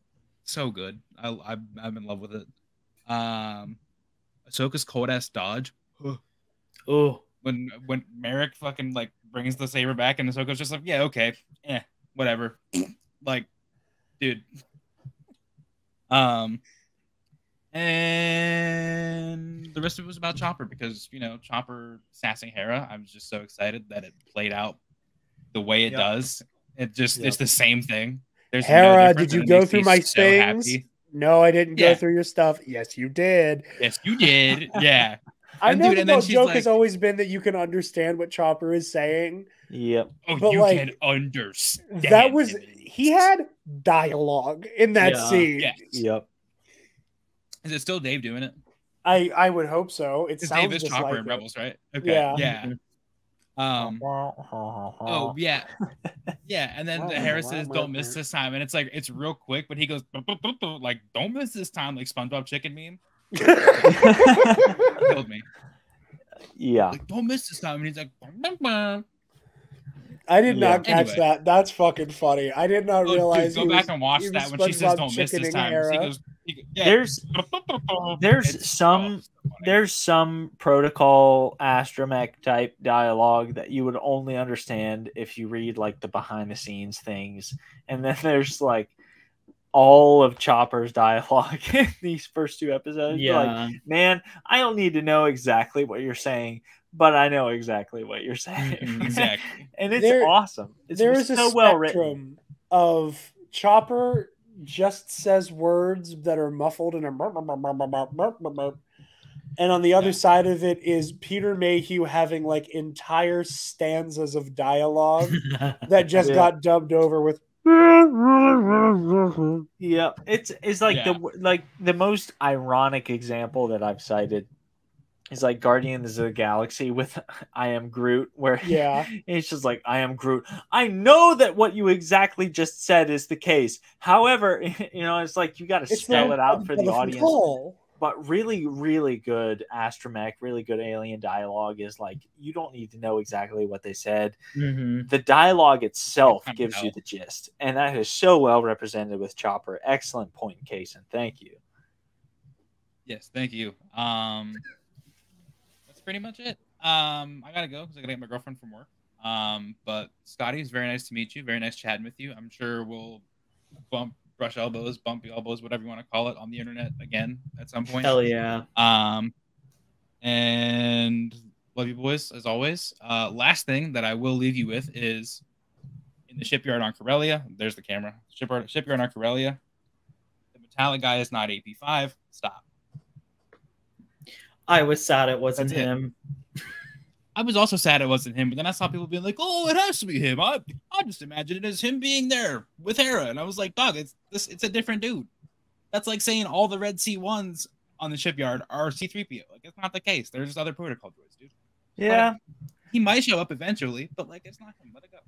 so good. I'm in love with it. Ahsoka's cold ass dodge. Oh, when Merrick fucking like brings the saber back and Ahsoka's just like, yeah, okay, whatever. Like, dude. And the rest of it was about Chopper because Chopper sassing Hera. I was just so excited that it played out the way it does. It just it's the same thing. There's Hera, did you go through my things? No, I didn't go through your stuff. Yes, you did. Yes, you did. Yeah. I know the joke has always been that you can understand what Chopper is saying. Yep. Oh, but you can understand. That was he had dialogue in that scene. Yes. Yep. Is it still Dave doing it? I would hope so. It sounds Dave is just Chopper like in it. Rebels, right? Okay. Yeah. Oh yeah, yeah. And then Hera says, "Don't miss this time," and it's like it's real quick, but he goes like, "Don't miss this time," like SpongeBob chicken meme. Killed me. Yeah. Like, don't miss this time, and he's like, I did not catch that. That's fucking funny. I did not realize. Dude, go back and watch that when she says "Don't miss this time." He goes, there's some protocol astromech type dialogue that you would only understand if you read like the behind the scenes things, and then there's like all of Chopper's dialogue in these first two episodes. Yeah, like, man, I don't need to know exactly what you're saying, but I know exactly what you're saying. Exactly, and it's awesome. There is so a well written spectrum of Chopper just says words that are muffled and and on the other side of it is Peter Mayhew having like entire stanzas of dialogue that just got dubbed over with. Yeah, it's like the most ironic example that I've cited is like Guardians of the Galaxy with I am Groot, where it's just like, I am Groot. I know that what you exactly just said is the case. However, it's like you got to spell it out for the audience. But really, really good astromech, really good alien dialogue is like, you don't need to know exactly what they said. Mm-hmm. The dialogue itself gives you the gist. And that is so well represented with Chopper. Excellent point, Kaysen. Thank you. Yes, thank you. That's pretty much it. I gotta go because I gotta get my girlfriend from work. But Scotty, it's very nice to meet you. Very nice chatting with you. I'm sure we'll brush elbows, bumpy elbows, whatever you want to call it, on the internet again at some point. Hell yeah. And love you boys as always. Last thing that I will leave you with is in the shipyard on Corellia. There's the camera. Shipyard on Corellia. The metallic guy is not AP5. Stop. I was sad it wasn't him. I was also sad it wasn't him, but then I saw people being like, "Oh, it has to be him." I just imagined it as him being there with Hera, and I was like, "Dog, it's a different dude." That's like saying all the Red C1s on the shipyard are C-3PO. Like, it's not the case. They're just other protocol droids, dude. Yeah, he might show up eventually, but like, it's not him. Let it go.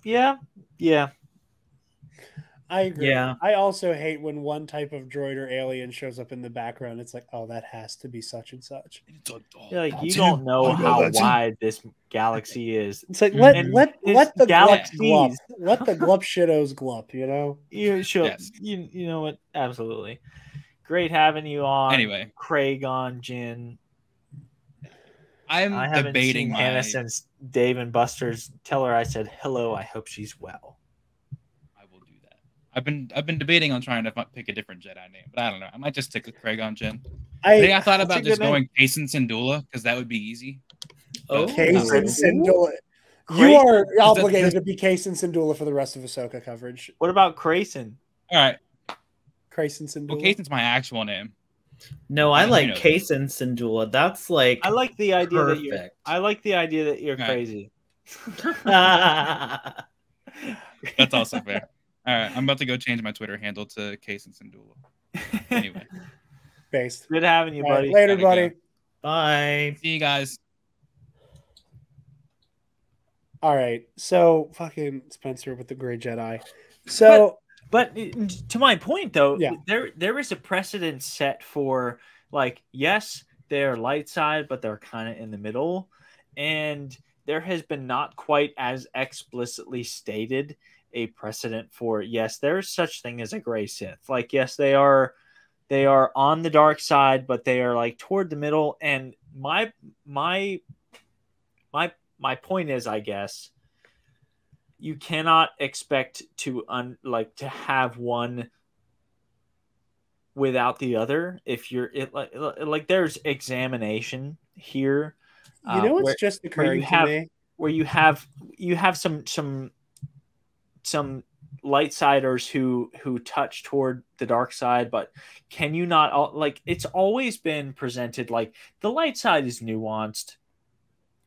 Yeah. I agree. Yeah. I also hate when one type of droid or alien shows up in the background. It's like, oh, that has to be such and such. Like, you don't know how wide this galaxy is. It's like let the galaxies let the glup shittos glup. You should. Yes. You know what? Absolutely. Great having you on. Anyway, Craig on Jin. I haven't debating seen Hannah since Dave and Buster's. Tell her I said hello. I hope she's well. I've been debating on trying to pick a different Jedi name, but I don't know. I might just stick with Craig on Jin. I thought about just going Kaysen Syndulla because that would be easy. Kaysen Syndulla. You are obligated to be Kaysen Syndulla for the rest of Ahsoka coverage. What about Crayson? All right. Crayson Syndulla. Well, Kaysen's my actual name. No, I like Case and Syndulla. That's like I like the idea perfect. that you're crazy. That's also fair. All right, I'm about to go change my Twitter handle to Case and Syndulla. Anyway, based. Good having you, buddy. Later, buddy. Go. Bye. See you guys. All right, so fucking Spencer with the Gray Jedi. So, but to my point though, yeah. there is a precedent set for like, yes, they're light side, but they're kind of in the middle, and there has been not quite as explicitly stated a precedent for, yes, there's such thing as a gray Sith. Like, yes, they are on the dark side, but they are like toward the middle. And my point is, I guess, you cannot expect to have one without the other. If you're like there's examination here. You know what's just occurring to me? Where you have some light siders who touch toward the dark side, but can you not, like, it's always been presented like the light side is nuanced,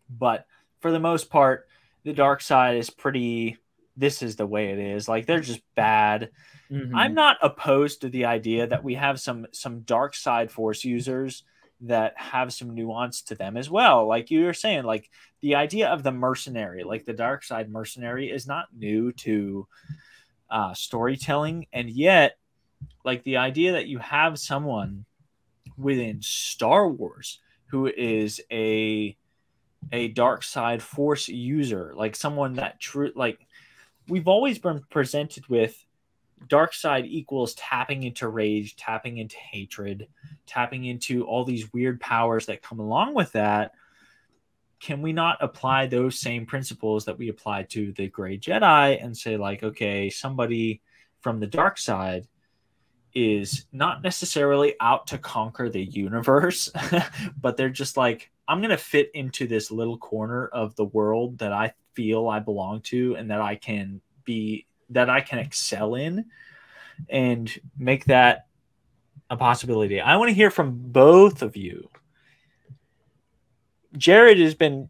but for the most part, the dark side is pretty, this is the way it is. Like, they're just bad. Mm-hmm. I'm not opposed to the idea that we have some dark side force users that have some nuance to them as well. Like you were saying, like the idea of the mercenary, like the dark side mercenary, is not new to storytelling. And yet, like, the idea that you have someone within Star Wars who is a dark side force user, like someone that like we've always been presented with dark side equals tapping into rage, tapping into hatred, tapping into all these weird powers that come along with that. Can we not apply those same principles that we apply to the Gray Jedi and say, like, okay, somebody from the dark side is not necessarily out to conquer the universe, but they're just like, I'm going to fit into this little corner of the world that I feel I belong to and that I can excel in, and make that a possibility. I want to hear from both of you. Jared has been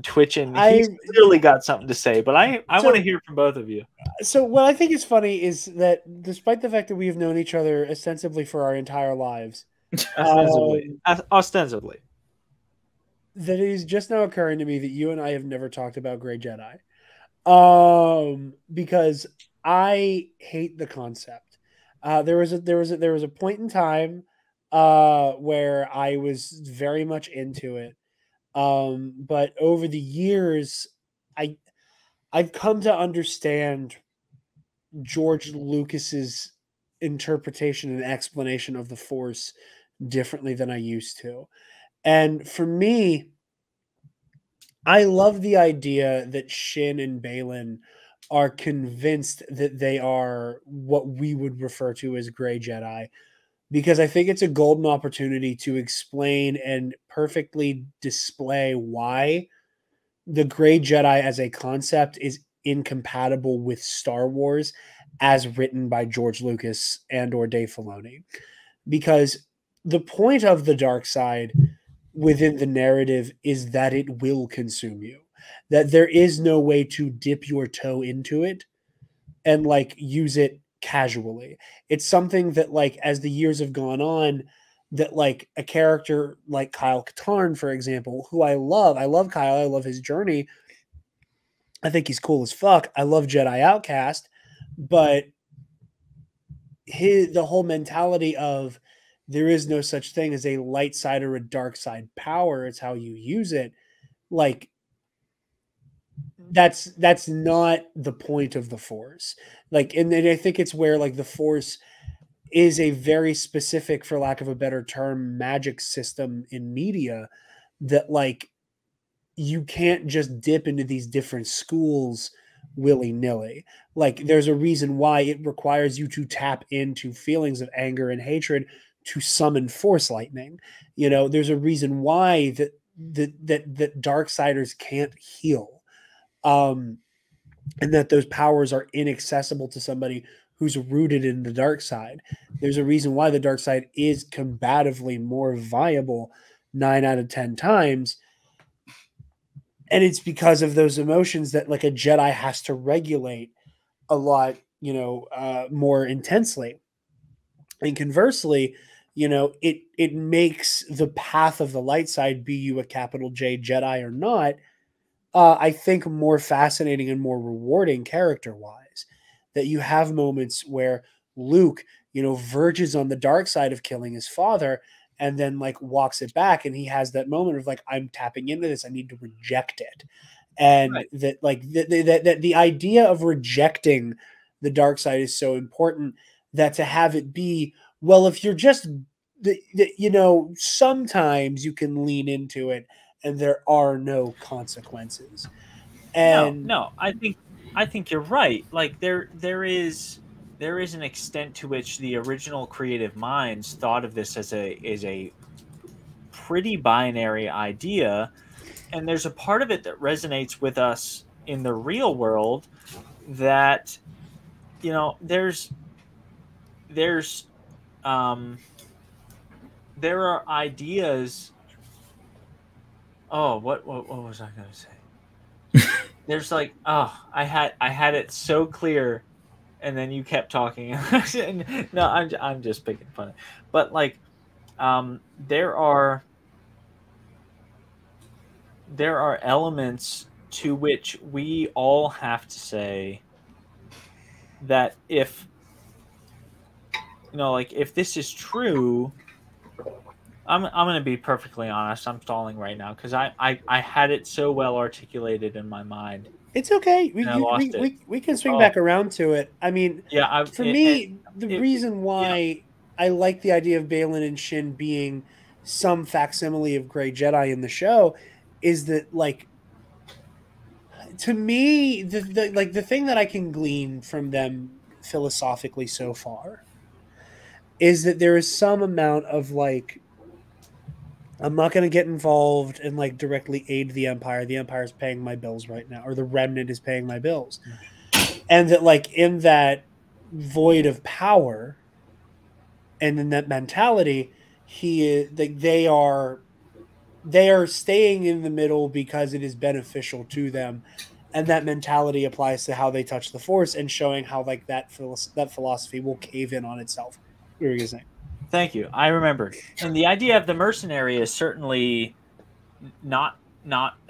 twitching. He's clearly got something to say, but I want to hear from both of you. So what I think is funny is that despite the fact that we have known each other ostensibly for our entire lives, ostensibly, that it is just now occurring to me that you and I have never talked about Gray Jedi, because I hate the concept. There was a point in time where I was very much into it. But over the years, I've come to understand George Lucas's interpretation and explanation of the Force differently than I used to. And for me, I love the idea that Shin and Balin are convinced that they are what we would refer to as Gray Jedi, because I think it's a golden opportunity to explain and perfectly display why the Gray Jedi as a concept is incompatible with Star Wars as written by George Lucas and or Dave Filoni. Because the point of the dark side within the narrative is that it will consume you, that there is no way to dip your toe into it and like use it casually. It's something that, like, as the years have gone on, that like a character like Kyle Katarn, for example, who I love Kyle, I love his journey, I think he's cool as fuck, I love Jedi Outcast, but the whole mentality of there is no such thing as a light side or a dark side power, it's how you use it, like that's not the point of the Force. Like, and I think it's where like the Force is a very specific, for lack of a better term, magic system in media that like you can't just dip into these different schools willy-nilly. Like, there's a reason why it requires you to tap into feelings of anger and hatred to summon Force lightning. You know, there's a reason why that Darksiders can't heal. And that those powers are inaccessible to somebody who's rooted in the dark side. There's a reason why the dark side is combatively more viable 9 out of 10 times. And it's because of those emotions that like a Jedi has to regulate a lot, more intensely. And conversely, it makes the path of the light side, be you a capital J Jedi or not, I think more fascinating and more rewarding character wise. That you have moments where Luke, verges on the dark side of killing his father and then like walks it back. And he has that moment of like, I'm tapping into this. I need to reject it. And Right. that like that the idea of rejecting the dark side is so important, that to have it be, well, if you're just, sometimes you can lean into it and there are no consequences. And no, I think you're right. Like there is an extent to which the original creative minds thought of this as a pretty binary idea, and there's a part of it that resonates with us in the real world, that there's there are ideas. Oh, what was I going to say? There's like, I had it so clear, and then you kept talking. No, I'm just picking fun. But like, there are elements to which we all have to say that if like if this is true, I'm going to be perfectly honest. I'm stalling right now because I had it so well articulated in my mind. It's okay. We can swing back around to it. I mean, for me, the reason why I like the idea of Balin and Shin being some facsimile of Grey Jedi in the show is that, like, to me, the thing that I can glean from them philosophically so far is that there is some amount of like, I'm not going to get involved and like directly aid the Empire. The Empire is paying my bills right now, or the Remnant is paying my bills. And that like in that void of power and in that mentality, they are staying in the middle because it is beneficial to them. And that mentality applies to how they touch the Force, and showing how like that philosophy will cave in on itself. What were you saying? Thank you. I remembered. And the idea of the mercenary is certainly not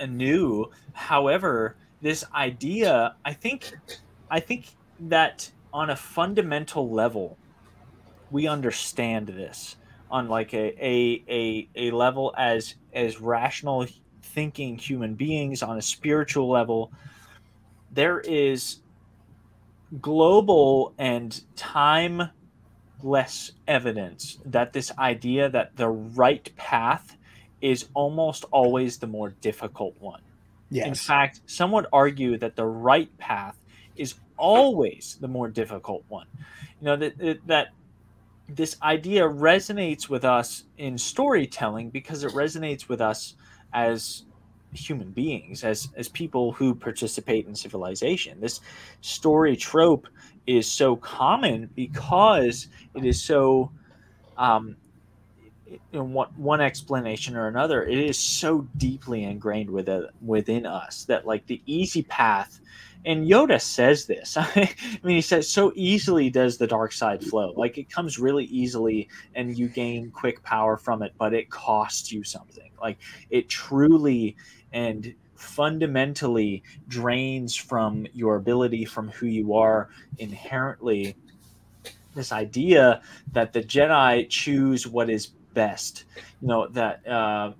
new. However, this idea, I think that on a fundamental level, we understand this on like a level as rational thinking human beings. On a spiritual level, there is global and time less evidence that this idea that the right path is almost always the more difficult one. Yes. In fact, some would argue that the right path is always the more difficult one. That this idea resonates with us in storytelling because it resonates with us as human beings, as people who participate in civilization. This story trope is so common because it is so one explanation or another, it is so deeply ingrained within us that like the easy path, and Yoda says this, I mean, he says so easily does the dark side flow, like it comes really easily and you gain quick power from it, but it costs you something. Like it truly and fundamentally drains from your ability, from who you are inherently. This idea that the Jedi choose what is best, that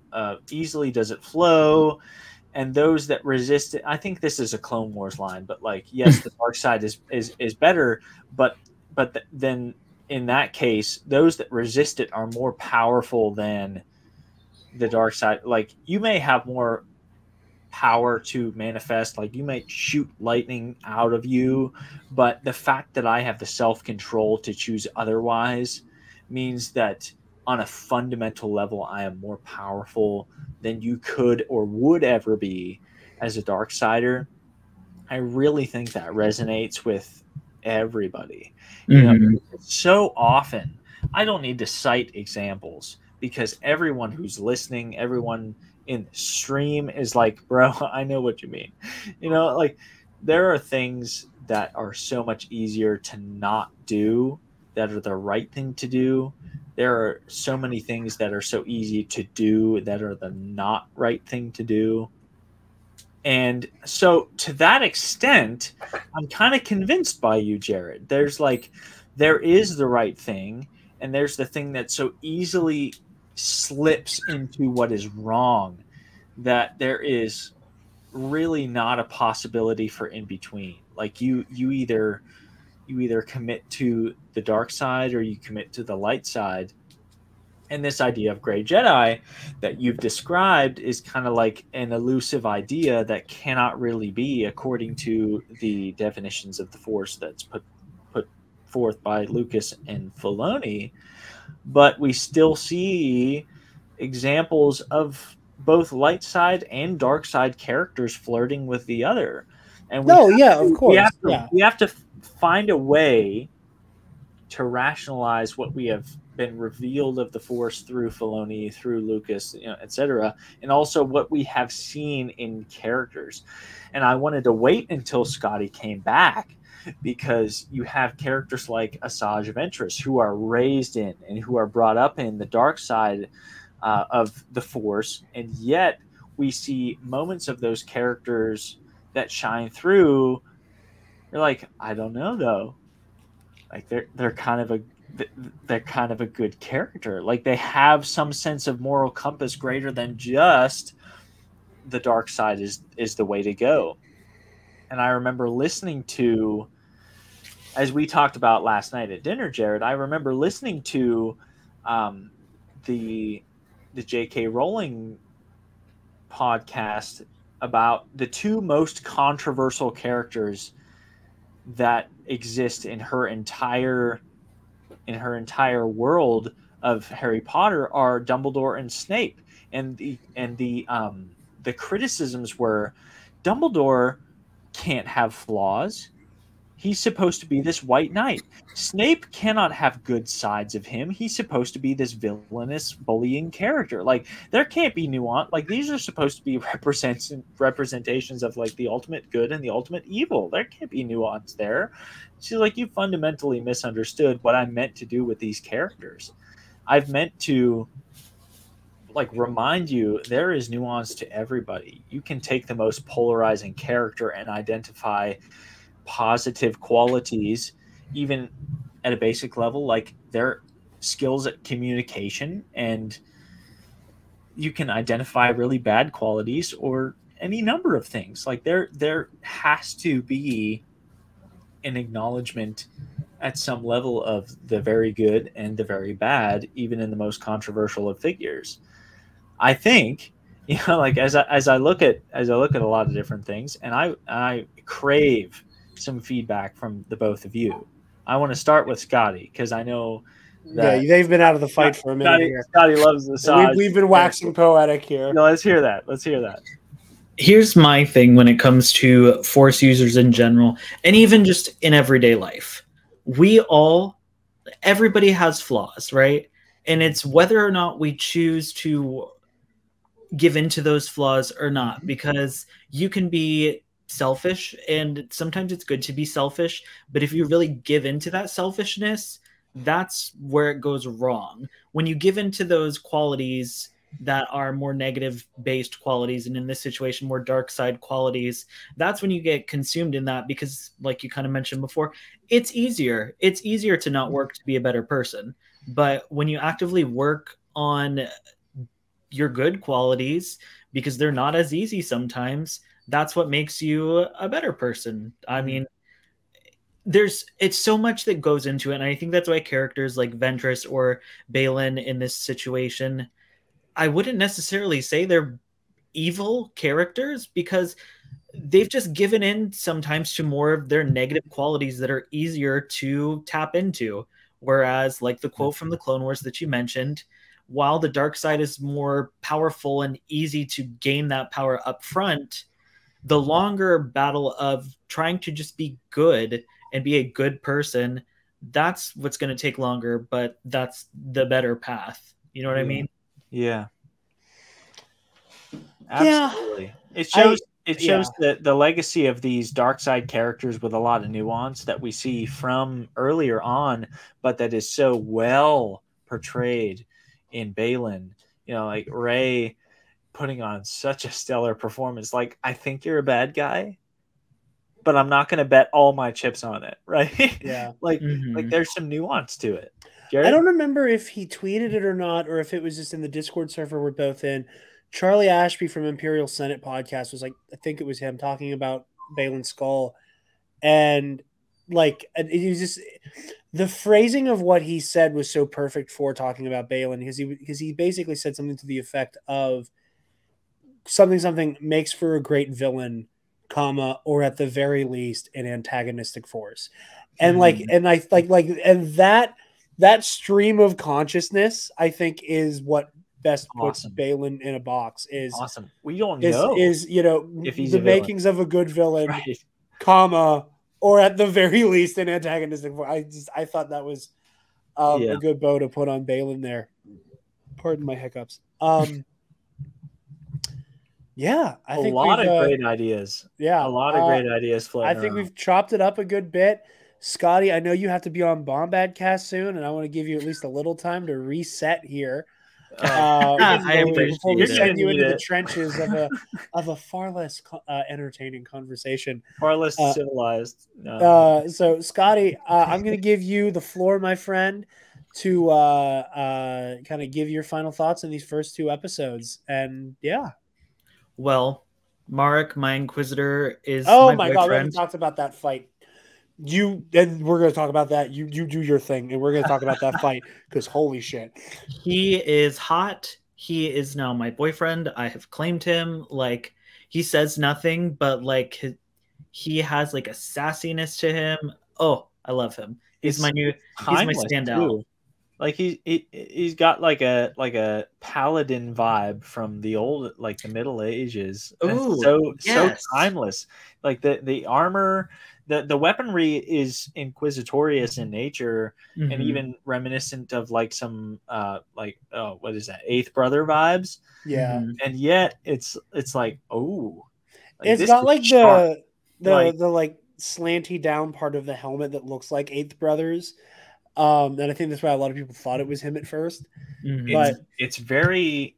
easily does it flow, and those that resist it. I think this is a Clone Wars line, but like, yes, the dark side is better, but then in that case, those that resist it are more powerful than the dark side. Like you may have more power to manifest, like you might shoot lightning out of you, but the fact that I have the self-control to choose otherwise means that on a fundamental level I am more powerful than you could or would ever be as a dark sider. I really think that resonates with everybody. You know, so often I don't need to cite examples because everyone who's listening, everyone in the stream is like, bro, I know what you mean. You know, like there are things that are so much easier to not do that are the right thing to do. There are so many things that are so easy to do that are the not right thing to do. And so to that extent, I'm kind of convinced by you, Jared. There is the right thing, and there's the thing that so easily slips into what is wrong, that there is really not a possibility for in between. Like you either commit to the dark side or you commit to the light side. And this idea of gray Jedi that you've described is kind of like an elusive idea that cannot really be according to the definitions of the Force that's put forth by Lucas and Filoni. But we still see examples of both light side and dark side characters flirting with the other. And of course. We have to find a way to rationalize what we have been revealed of the Force through Filoni, through Lucas, you know, etc., and also what we have seen in characters. And I wanted to wait until Scotty came back because you have characters like Asajj Ventress who are raised in and who are brought up in the dark side of the Force, and yet we see moments of those characters that shine through. You're like, I don't know though. Like they're kind of a good character. Like they have some sense of moral compass greater than just the dark side is the way to go. And I remember listening to, as we talked about last night at dinner, Jared, I remember listening to the J.K. Rowling podcast about the two most controversial characters that exist in her entire world of Harry Potter are Dumbledore and Snape. And the criticisms were Dumbledore can't have flaws. He's supposed to be this white knight. Snape cannot have good sides of him. He's supposed to be this villainous, bullying character. Like, there can't be nuance. Like, these are supposed to be representations of, like, the ultimate good and the ultimate evil. There can't be nuance there. She's like, you fundamentally misunderstood what I meant to do with these characters. I've meant to, like, remind you there is nuance to everybody. You can take the most polarizing character and identify positive qualities, even at a basic level, like their skills at communication, and you can identify really bad qualities or any number of things. Like there has to be an acknowledgement at some level of the very good and the very bad, even in the most controversial of figures. I think, you know, like as I look at a lot of different things, and I crave some feedback from the both of you. I want to start with Scotty because I know that they've been out of the fight for a minute here. Scotty loves the size. We've been waxing poetic here. No, let's hear that. Here's my thing when it comes to Force users in general, and even just in everyday life. Everybody has flaws, right? And it's whether or not we choose to give into those flaws or not, because you can be selfish, and sometimes it's good to be selfish, but if you really give into that selfishness, that's where it goes wrong. When you give into those qualities that are more negative based qualities, and in this situation more dark side qualities, that's when you get consumed in that, because like you kind of mentioned before, it's easier to not work to be a better person. But when you actively work on your good qualities, because they're not as easy sometimes, that's what makes you a better person. I mean, it's so much that goes into it. And I think that's why characters like Ventress or Balin in this situation, I wouldn't necessarily say they're evil characters, because they've just given in sometimes to more of their negative qualities that are easier to tap into. Whereas, like the quote from the Clone Wars that you mentioned, while the dark side is more powerful and easy to gain that power up front, the longer battle of trying to just be good and be a good person, that's what's going to take longer, but that's the better path. You know what I mean? Yeah. Absolutely. It shows the legacy of these dark side characters with a lot of nuance that we see from earlier on, but that is so well portrayed in Baylan. You know, like Rey putting on such a stellar performance. Like, I think you're a bad guy, but I'm not going to bet all my chips on it, right? Yeah. like there's some nuance to it. Jared? I don't remember if he tweeted it or not, or if it was just in the Discord server we're both in. Charlie Ashby from Imperial Senate podcast was like, I think it was him talking about Baylan Skoll, and like it was just the phrasing of what he said was so perfect for talking about Baylan, because he basically said something to the effect of something makes for a great villain, comma, or at the very least an antagonistic force, and that stream of consciousness, I think, is what best puts Baylan in a box. Is awesome. We don't know is if he's the makings of a good villain, right, comma, or at the very least an antagonistic force. I thought that was a good bow to put on Baylan there. Pardon my hiccups. Yeah, I think a lot of great ideas. Yeah, a lot of great ideas floating I think around. we've chopped it up a good bit. Scotty, I know you have to be on Bombadcast soon, and I want to give you at least a little time to reset here. Before we send you into the trenches of a far less entertaining conversation, far less civilized. So, Scotty, I'm going to give you the floor, my friend, to kind of give your final thoughts on these first two episodes. And yeah. Well, Marek, my Inquisitor, is my boyfriend. God, we haven't talked about that fight. And we're going to talk about that. You do your thing, and we're going to talk about that fight, because holy shit. He is hot. He is now my boyfriend. I have claimed him. Like, he says nothing, but like he has like a sassiness to him. Oh, I love him. He's my standout. Too. Like he's got like a paladin vibe from the old, like the Middle Ages. Ooh, so timeless. Like the armor, the weaponry is inquisitorious in nature, and even reminiscent of like some what is that, Eighth Brother vibes. Yeah, and yet it's like it's got like the like slanty down part of the helmet that looks like Eighth Brothers. And I think that's why a lot of people thought it was him at first. But it's very.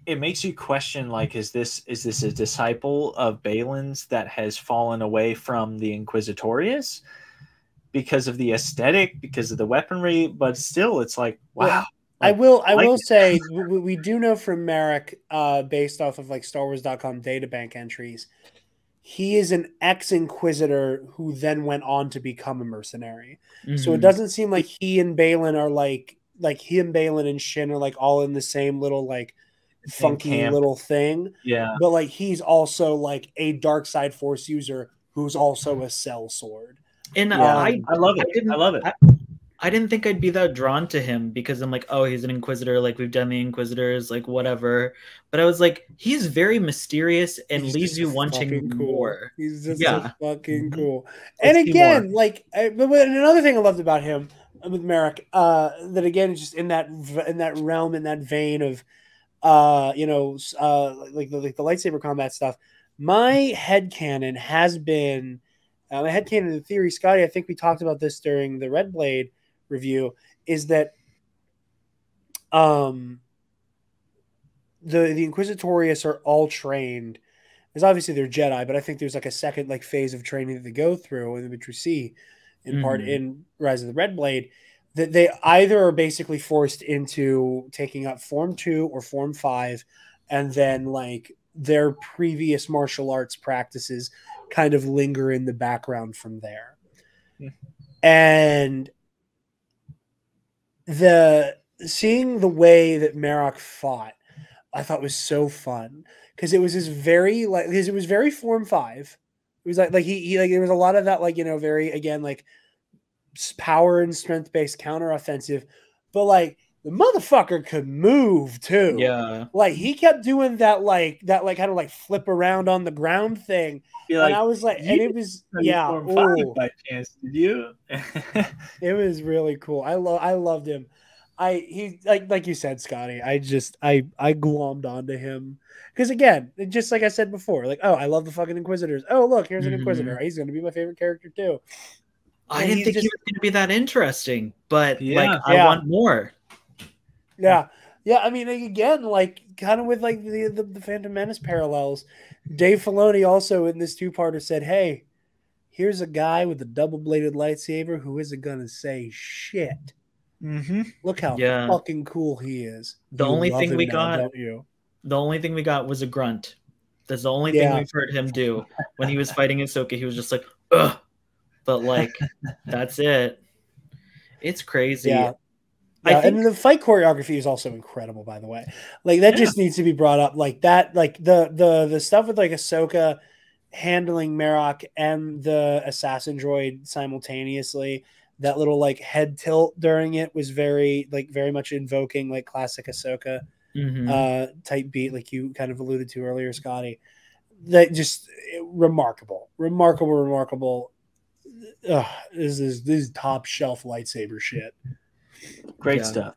It makes you question, like, is this a disciple of Baylan's that has fallen away from the Inquisitorius because of the aesthetic, because of the weaponry? But still, it's like, wow. Yeah. I will say we do know from Marek, based off of like StarWars.com databank entries, he is an ex-Inquisitor who then went on to become a mercenary. So it doesn't seem like he and Baylan are like he and Baylan and Shin are like all in the same little like funky little thing. Yeah. But like he's also like a dark side force user who's also a sellsword. And I love it. I love it. I didn't think I'd be that drawn to him, because I'm like, oh, he's an Inquisitor. Like, we've done the Inquisitors, like, whatever. But I was like, he's very mysterious and leaves you wanting more. He's just so fucking cool. And again, like, another thing I loved about him with Marek, that again is just in that realm, in that vein of, like the lightsaber combat stuff. My headcanon has been, my headcanon in theory, Scotty, I think we talked about this during the Red Blade review, is that the Inquisitorius are all trained, because obviously they're Jedi, but I think there's like a second like phase of training that they go through, and which we see in part in Rise of the Red Blade, that they either are basically forced into taking up Form 2 or Form 5, and then like their previous martial arts practices kind of linger in the background from there. And seeing the way that Marek fought, I thought was so fun, because it was this very because it was very Form 5. It was like he like there was a lot of that, like, very, again, like power and strength based counteroffensive, but like the motherfucker could move too. Yeah. Like he kept doing that kind of like flip around on the ground thing. And I was like, and it was by chance, did you? It was really cool. I loved him. He like you said, Scotty. I glommed onto him because again, just like I said before, like I love the fucking Inquisitors. Oh look, here's an Inquisitor. He's going to be my favorite character too. I didn't think he was going to be that interesting, but I want more. Yeah. I mean, again, like kind of with like the Phantom Menace parallels, Dave Filoni also in this two-parter said, "Hey, here's a guy with a double-bladed lightsaber who isn't gonna say shit. Look how fucking cool he is." The only thing we got was a grunt. That's the only thing we've heard him do. When he was fighting Ahsoka, he was just like, ugh. But like, that's it. It's crazy. Yeah. And the fight choreography is also incredible, by the way. Like that just needs to be brought up. Like that, like the stuff with like Ahsoka handling Marok and the assassin droid simultaneously. That little like head tilt during it was very much invoking like classic Ahsoka type beat, like you kind of alluded to earlier, Scotty. That just remarkable. This is top shelf lightsaber shit. Great stuff.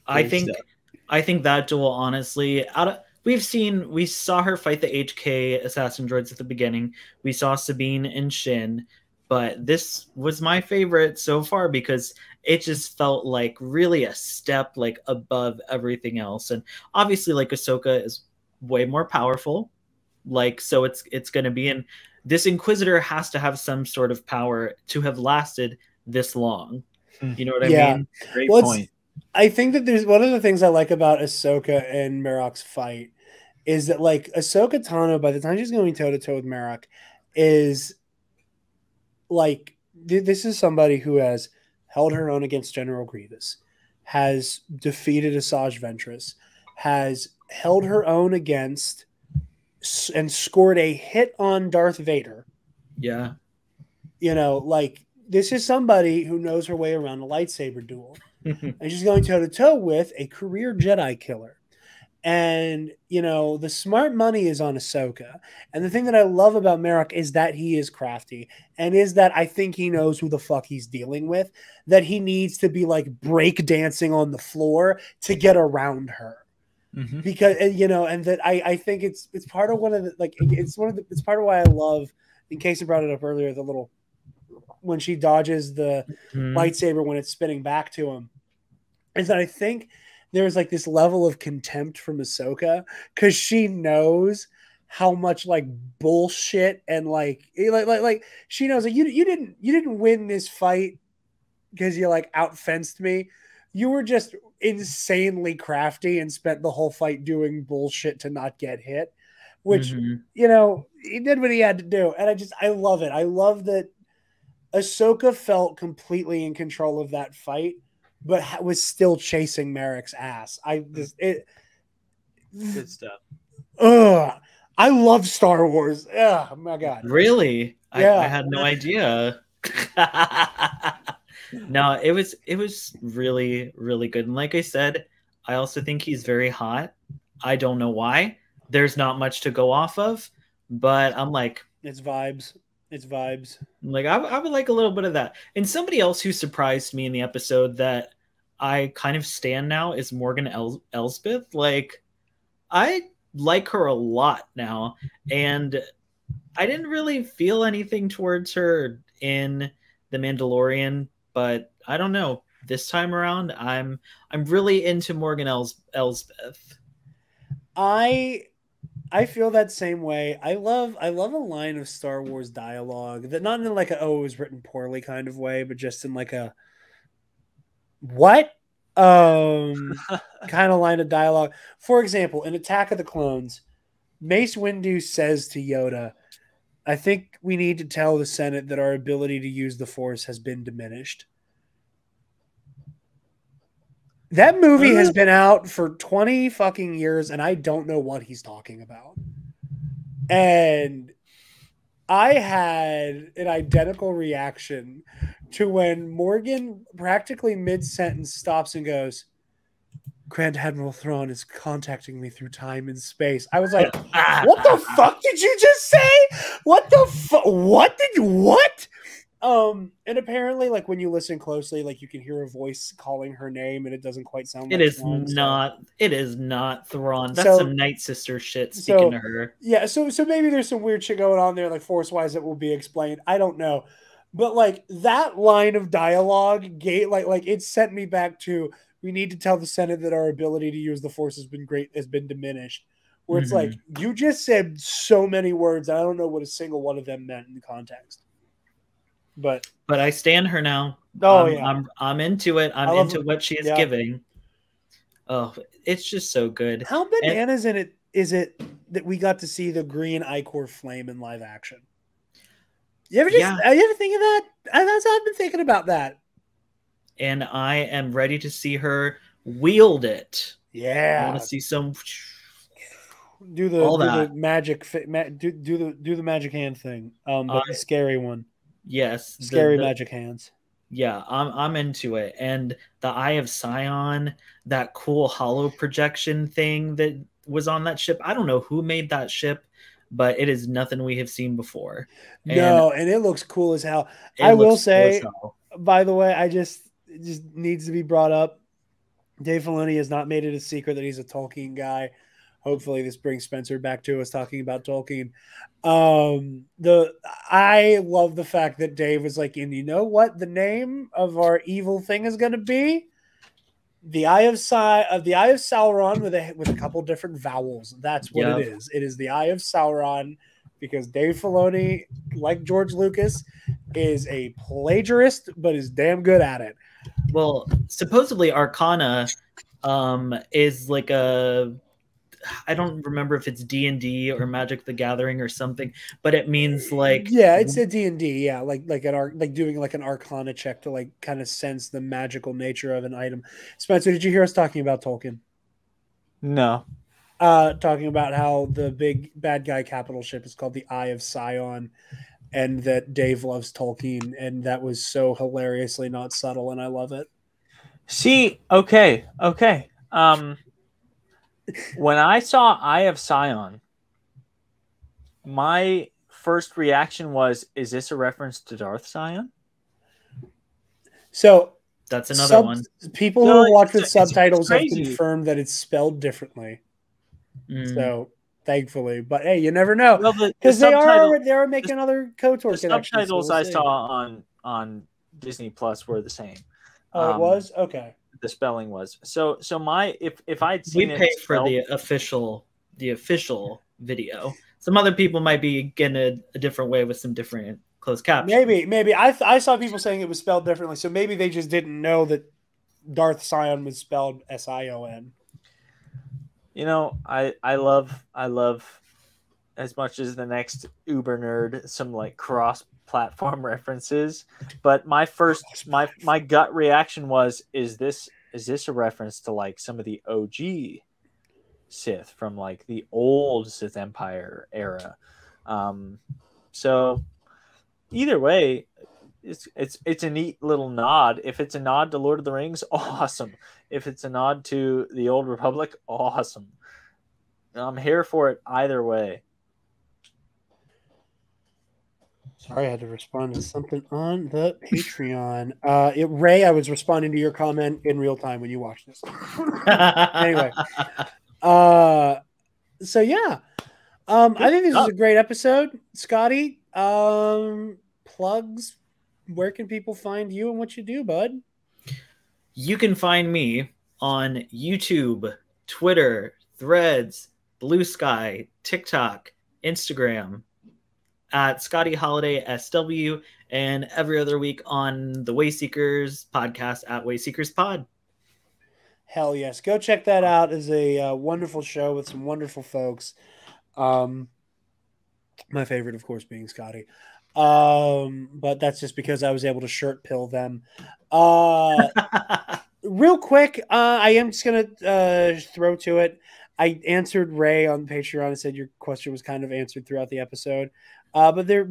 I think that duel, honestly, we saw her fight the HK assassin droids at the beginning. We saw Sabine and Shin, but this was my favorite so far because it just felt like really a step like above everything else. And obviously, like Ahsoka is way more powerful, like so it's going to be in. This Inquisitor has to have some sort of power to have lasted this long. You know what I mean? Great point. I think that there's one of the things I like about Ahsoka and Marok's fight is that like Ahsoka Tano, by the time she's going toe to toe with Marok, is like this is somebody who has held her own against General Grievous, has defeated Asajj Ventress, has held her own against and scored a hit on Darth Vader. Yeah. You know, like this is somebody who knows her way around a lightsaber duel. And she's going toe to toe with a career Jedi killer. And, you know, the smart money is on Ahsoka. And the thing that I love about Marok is that he is crafty and is that I think he knows who the fuck he's dealing with, that he needs to be like break dancing on the floor to get around her. Because, you know, and that I think it's part of one of the, like, it's part of why I love, in case I brought it up earlier, the little, when she dodges the lightsaber when it's spinning back to him, is that I think there's like this level of contempt from Ahsoka because she knows how much like bullshit and like she knows like you didn't win this fight because you like outfenced me. You were just insanely crafty and spent the whole fight doing bullshit to not get hit, which you know he did what he had to do, and I love it. I love that Ahsoka felt completely in control of that fight, but was still chasing Marok's ass. Good stuff. I love Star Wars. Oh my god. Really? Yeah. I had no idea. No, it was really, really good. And like I said, I also think he's very hot. I don't know why. There's not much to go off of, but I'm like, it's vibes. Like I would like a little bit of that. And somebody else who surprised me in the episode that I kind of stand now is Morgan Elsbeth. Like I like her a lot now, and I didn't really feel anything towards her in The Mandalorian, but I don't know. This time around, I'm really into Morgan Elsbeth. I feel that same way. I love a line of Star Wars dialogue that not in like a it was written poorly kind of way, but just in like a what kind of line of dialogue. For example, in Attack of the Clones, Mace Windu says to Yoda, "I think we need to tell the Senate that our ability to use the Force has been diminished." That movie has been out for 20 fucking years, and I don't know what he's talking about. And I had an identical reaction to when Morgan practically mid-sentence stops and goes, Grand Admiral Thrawn is contacting me through time and space. I was like, what the fuck did you just say? What the fuck? What did you, what? And apparently, like, when you listen closely, like, you can hear a voice calling her name, and it doesn't quite sound like Thrawn, it is not Thrawn. That's some Night Sister shit speaking to her. Yeah, so maybe there's some weird shit going on there, like, Force-wise, that will be explained. I don't know. But, like, that line of dialogue, like it sent me back to, we need to tell the Senate that our ability to use the Force has been diminished. Where it's like, you just said so many words, and I don't know what a single one of them meant in the context. But I stand her now. Oh, I'm into it. I'm into what she is giving. Oh, it's just so good. How bananas in it is it that we got to see the green Icor flame in live action? You ever think of that? I've been thinking about that. And I am ready to see her wield it. Yeah, I want to see some do the magic do the magic hand thing. But the scary one. Yes, scary magic hands. Yeah, I'm into it. And the Eye of Sion, that cool hollow projection thing that was on that ship. I don't know who made that ship, but it is nothing we have seen before. And it looks cool as hell. I will say, by the way, it just needs to be brought up. Dave Filoni has not made it a secret that he's a Tolkien guy. Hopefully this brings Spencer back to us talking about Tolkien. I love the fact that Dave was like, and you know what the name of our evil thing is going to be? The Eye of Sauron with a couple different vowels. That's what it is. It is the Eye of Sauron because Dave Filoni, like George Lucas, is a plagiarist, but is damn good at it. Well, supposedly Arcana is like I don't remember if it's D&D or Magic the Gathering or something, but it means like it's a D&D, like doing like an Arcana check to like kind of sense the magical nature of an item. Spencer, did you hear us talking about Tolkien? No. Talking about how the big bad guy capital ship is called the Eye of Sion, and that Dave loves Tolkien, and that was so hilariously not subtle, and I love it. See, okay. When I saw Eye of Sion, my first reaction was, is this a reference to Darth Sion? So that's another one. People who watch with subtitles have confirmed that it's spelled differently. So thankfully, but hey, you never know because they are making other KOTOR connections. Subtitles I saw on Disney Plus were the same. Oh, it was okay. The spelling was so my if I'd seen we paid for the official video. Some other people might be getting a different way with some different closed captions. Maybe I saw people saying it was spelled differently, so maybe they just didn't know that Darth Sion was spelled Sion. You know, I love as much as the next Uber nerd some like cross-platform references, but my gut reaction was, is this a reference to like some of the OG Sith from like the old Sith Empire era? So either way, it's a neat little nod. If it's a nod to Lord of the Rings, awesome. If it's a nod to the Old Republic, awesome. I'm here for it either way. Sorry, I had to respond to something on the Patreon. Ray, I was responding to your comment in real time when you watched this. Anyway. So yeah. I think this is a great episode. Scotty, plugs. Where can people find you and what you do, bud? You can find me on YouTube, Twitter, Threads, Blue Sky, TikTok, Instagram at Scotty Holiday SW, and every other week on the Wayseekers podcast at Wayseekers Pod. Hell yes. Go check that out. It's a wonderful show with some wonderful folks. My favorite, of course, being Scotty. But that's just because I was able to shirt pill them. Real quick, I am just gonna throw to it. I answered Ray on Patreon and said your question was kind of answered throughout the episode. But with any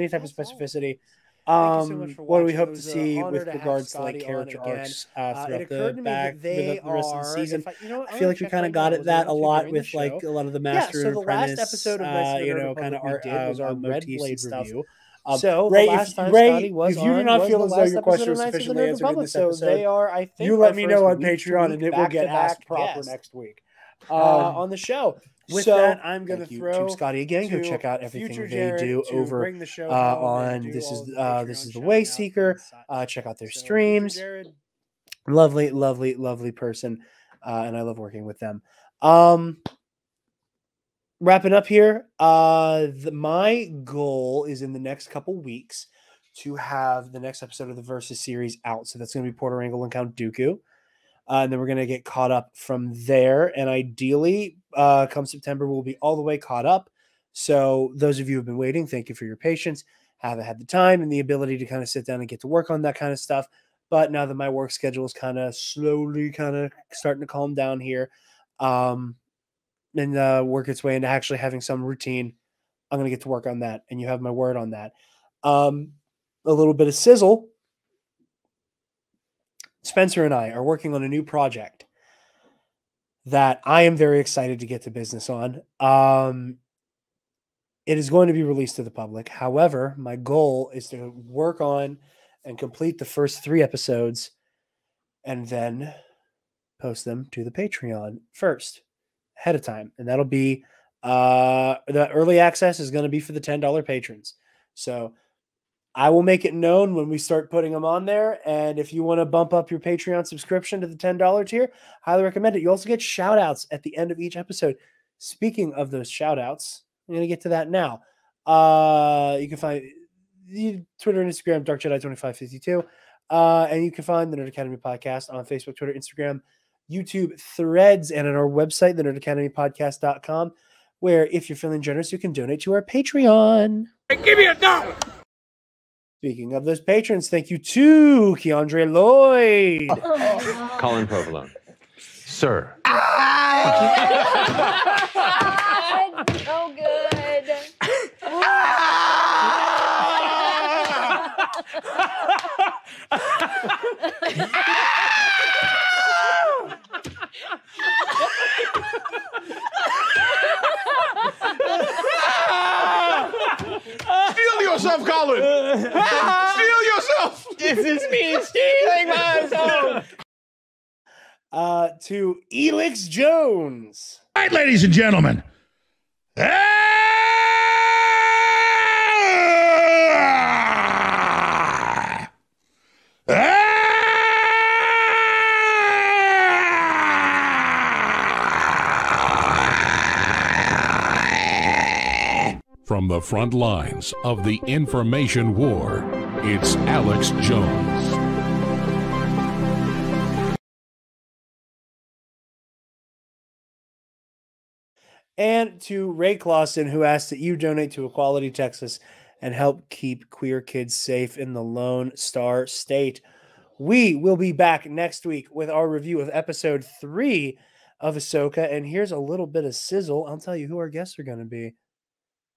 type of specificity, What do we hope to see with regards to like character arcs throughout the rest of the season? I feel like we kind of got at that a lot with like a lot of the Master and Apprentice, episode of Knights of the Nerd kind of Republic we did was our Red Blade review. So Ray, if you do not feel as though your question was sufficiently answered in this episode, they are, I think, you let me know on Patreon and it will get asked proper next week on the show. With that, I'm going to throw to Scotty again. Go check out everything they do over on this is the Wayseeker. Check out their streams. Lovely person, and I love working with them. Wrapping up here, my goal is in the next couple weeks to have the next episode of the Versus series out. So that's going to be Porter Angle and Count Dooku. And then we're going to get caught up from there. And ideally, come September, we'll be all the way caught up. So those of you who have been waiting, thank you for your patience. Haven't had the time and the ability to kind of sit down and get to work on that kind of stuff. But now that my work schedule is kind of slowly starting to calm down here, and work its way into actually having some routine, I'm going to get to work on that. And you have my word on that. A little bit of sizzle. Spencer and I are working on a new project that I am very excited to get to business on. It is going to be released to the public. However, my goal is to work on and complete the first 3 episodes and then post them to the Patreon first, ahead of time. And that'll be the early access is going to be for the $10 patrons. So I will make it known when we start putting them on there. And if you want to bump up your Patreon subscription to the $10 tier, highly recommend it. You also get shout outs at the end of each episode. Speaking of those shout outs, I'm going to get to that now. You can find Twitter and Instagram, Dark Jedi 2552. And you can find the Nerd Academy podcast on Facebook, Twitter, Instagram, YouTube, Threads, and on our website, thenerdacademypodcast.com, where if you're feeling generous, you can donate to our Patreon. Hey, give me $1. Speaking of those patrons, thank you to Keandre Lloyd. Colin Provolone. Sir. So good. Steal yourself, Colin! Steal yourself! This is me stealing myself. To Elix Jones. All right, ladies and gentlemen. From the front lines of the information war, it's Alex Jones. And to Ray Clausen, who asked that you donate to Equality Texas and help keep queer kids safe in the Lone Star State. We will be back next week with our review of episode 3 of Ahsoka. And here's a little bit of sizzle. I'll tell you who our guests are going to be.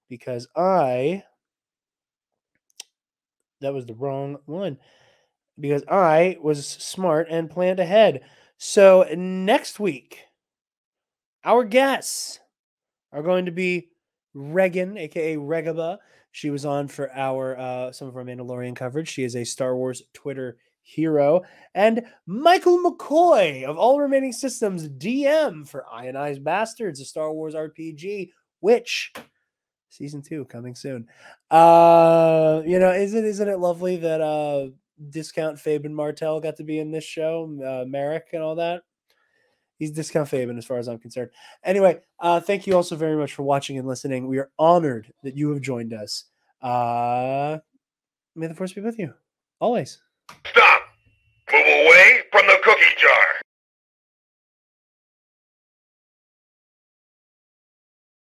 Because that was the wrong one. Because I was smart and planned ahead. So next week, our guests are going to be Regan, aka Regaba. She was on for some of our Mandalorian coverage. She is a Star Wars Twitter hero. And Michael McCoy of All Remaining Systems, DM for Ionized Bastards, a Star Wars RPG, which season 2 coming soon. Isn't it lovely that Discount Fabian Martell got to be in this show, Merrick and all that? He's Discount Fabian as far as I'm concerned. Anyway, thank you also very much for watching and listening. We are honored that you have joined us. May the Force be with you. Always. Stop! Move away from the cookie jar.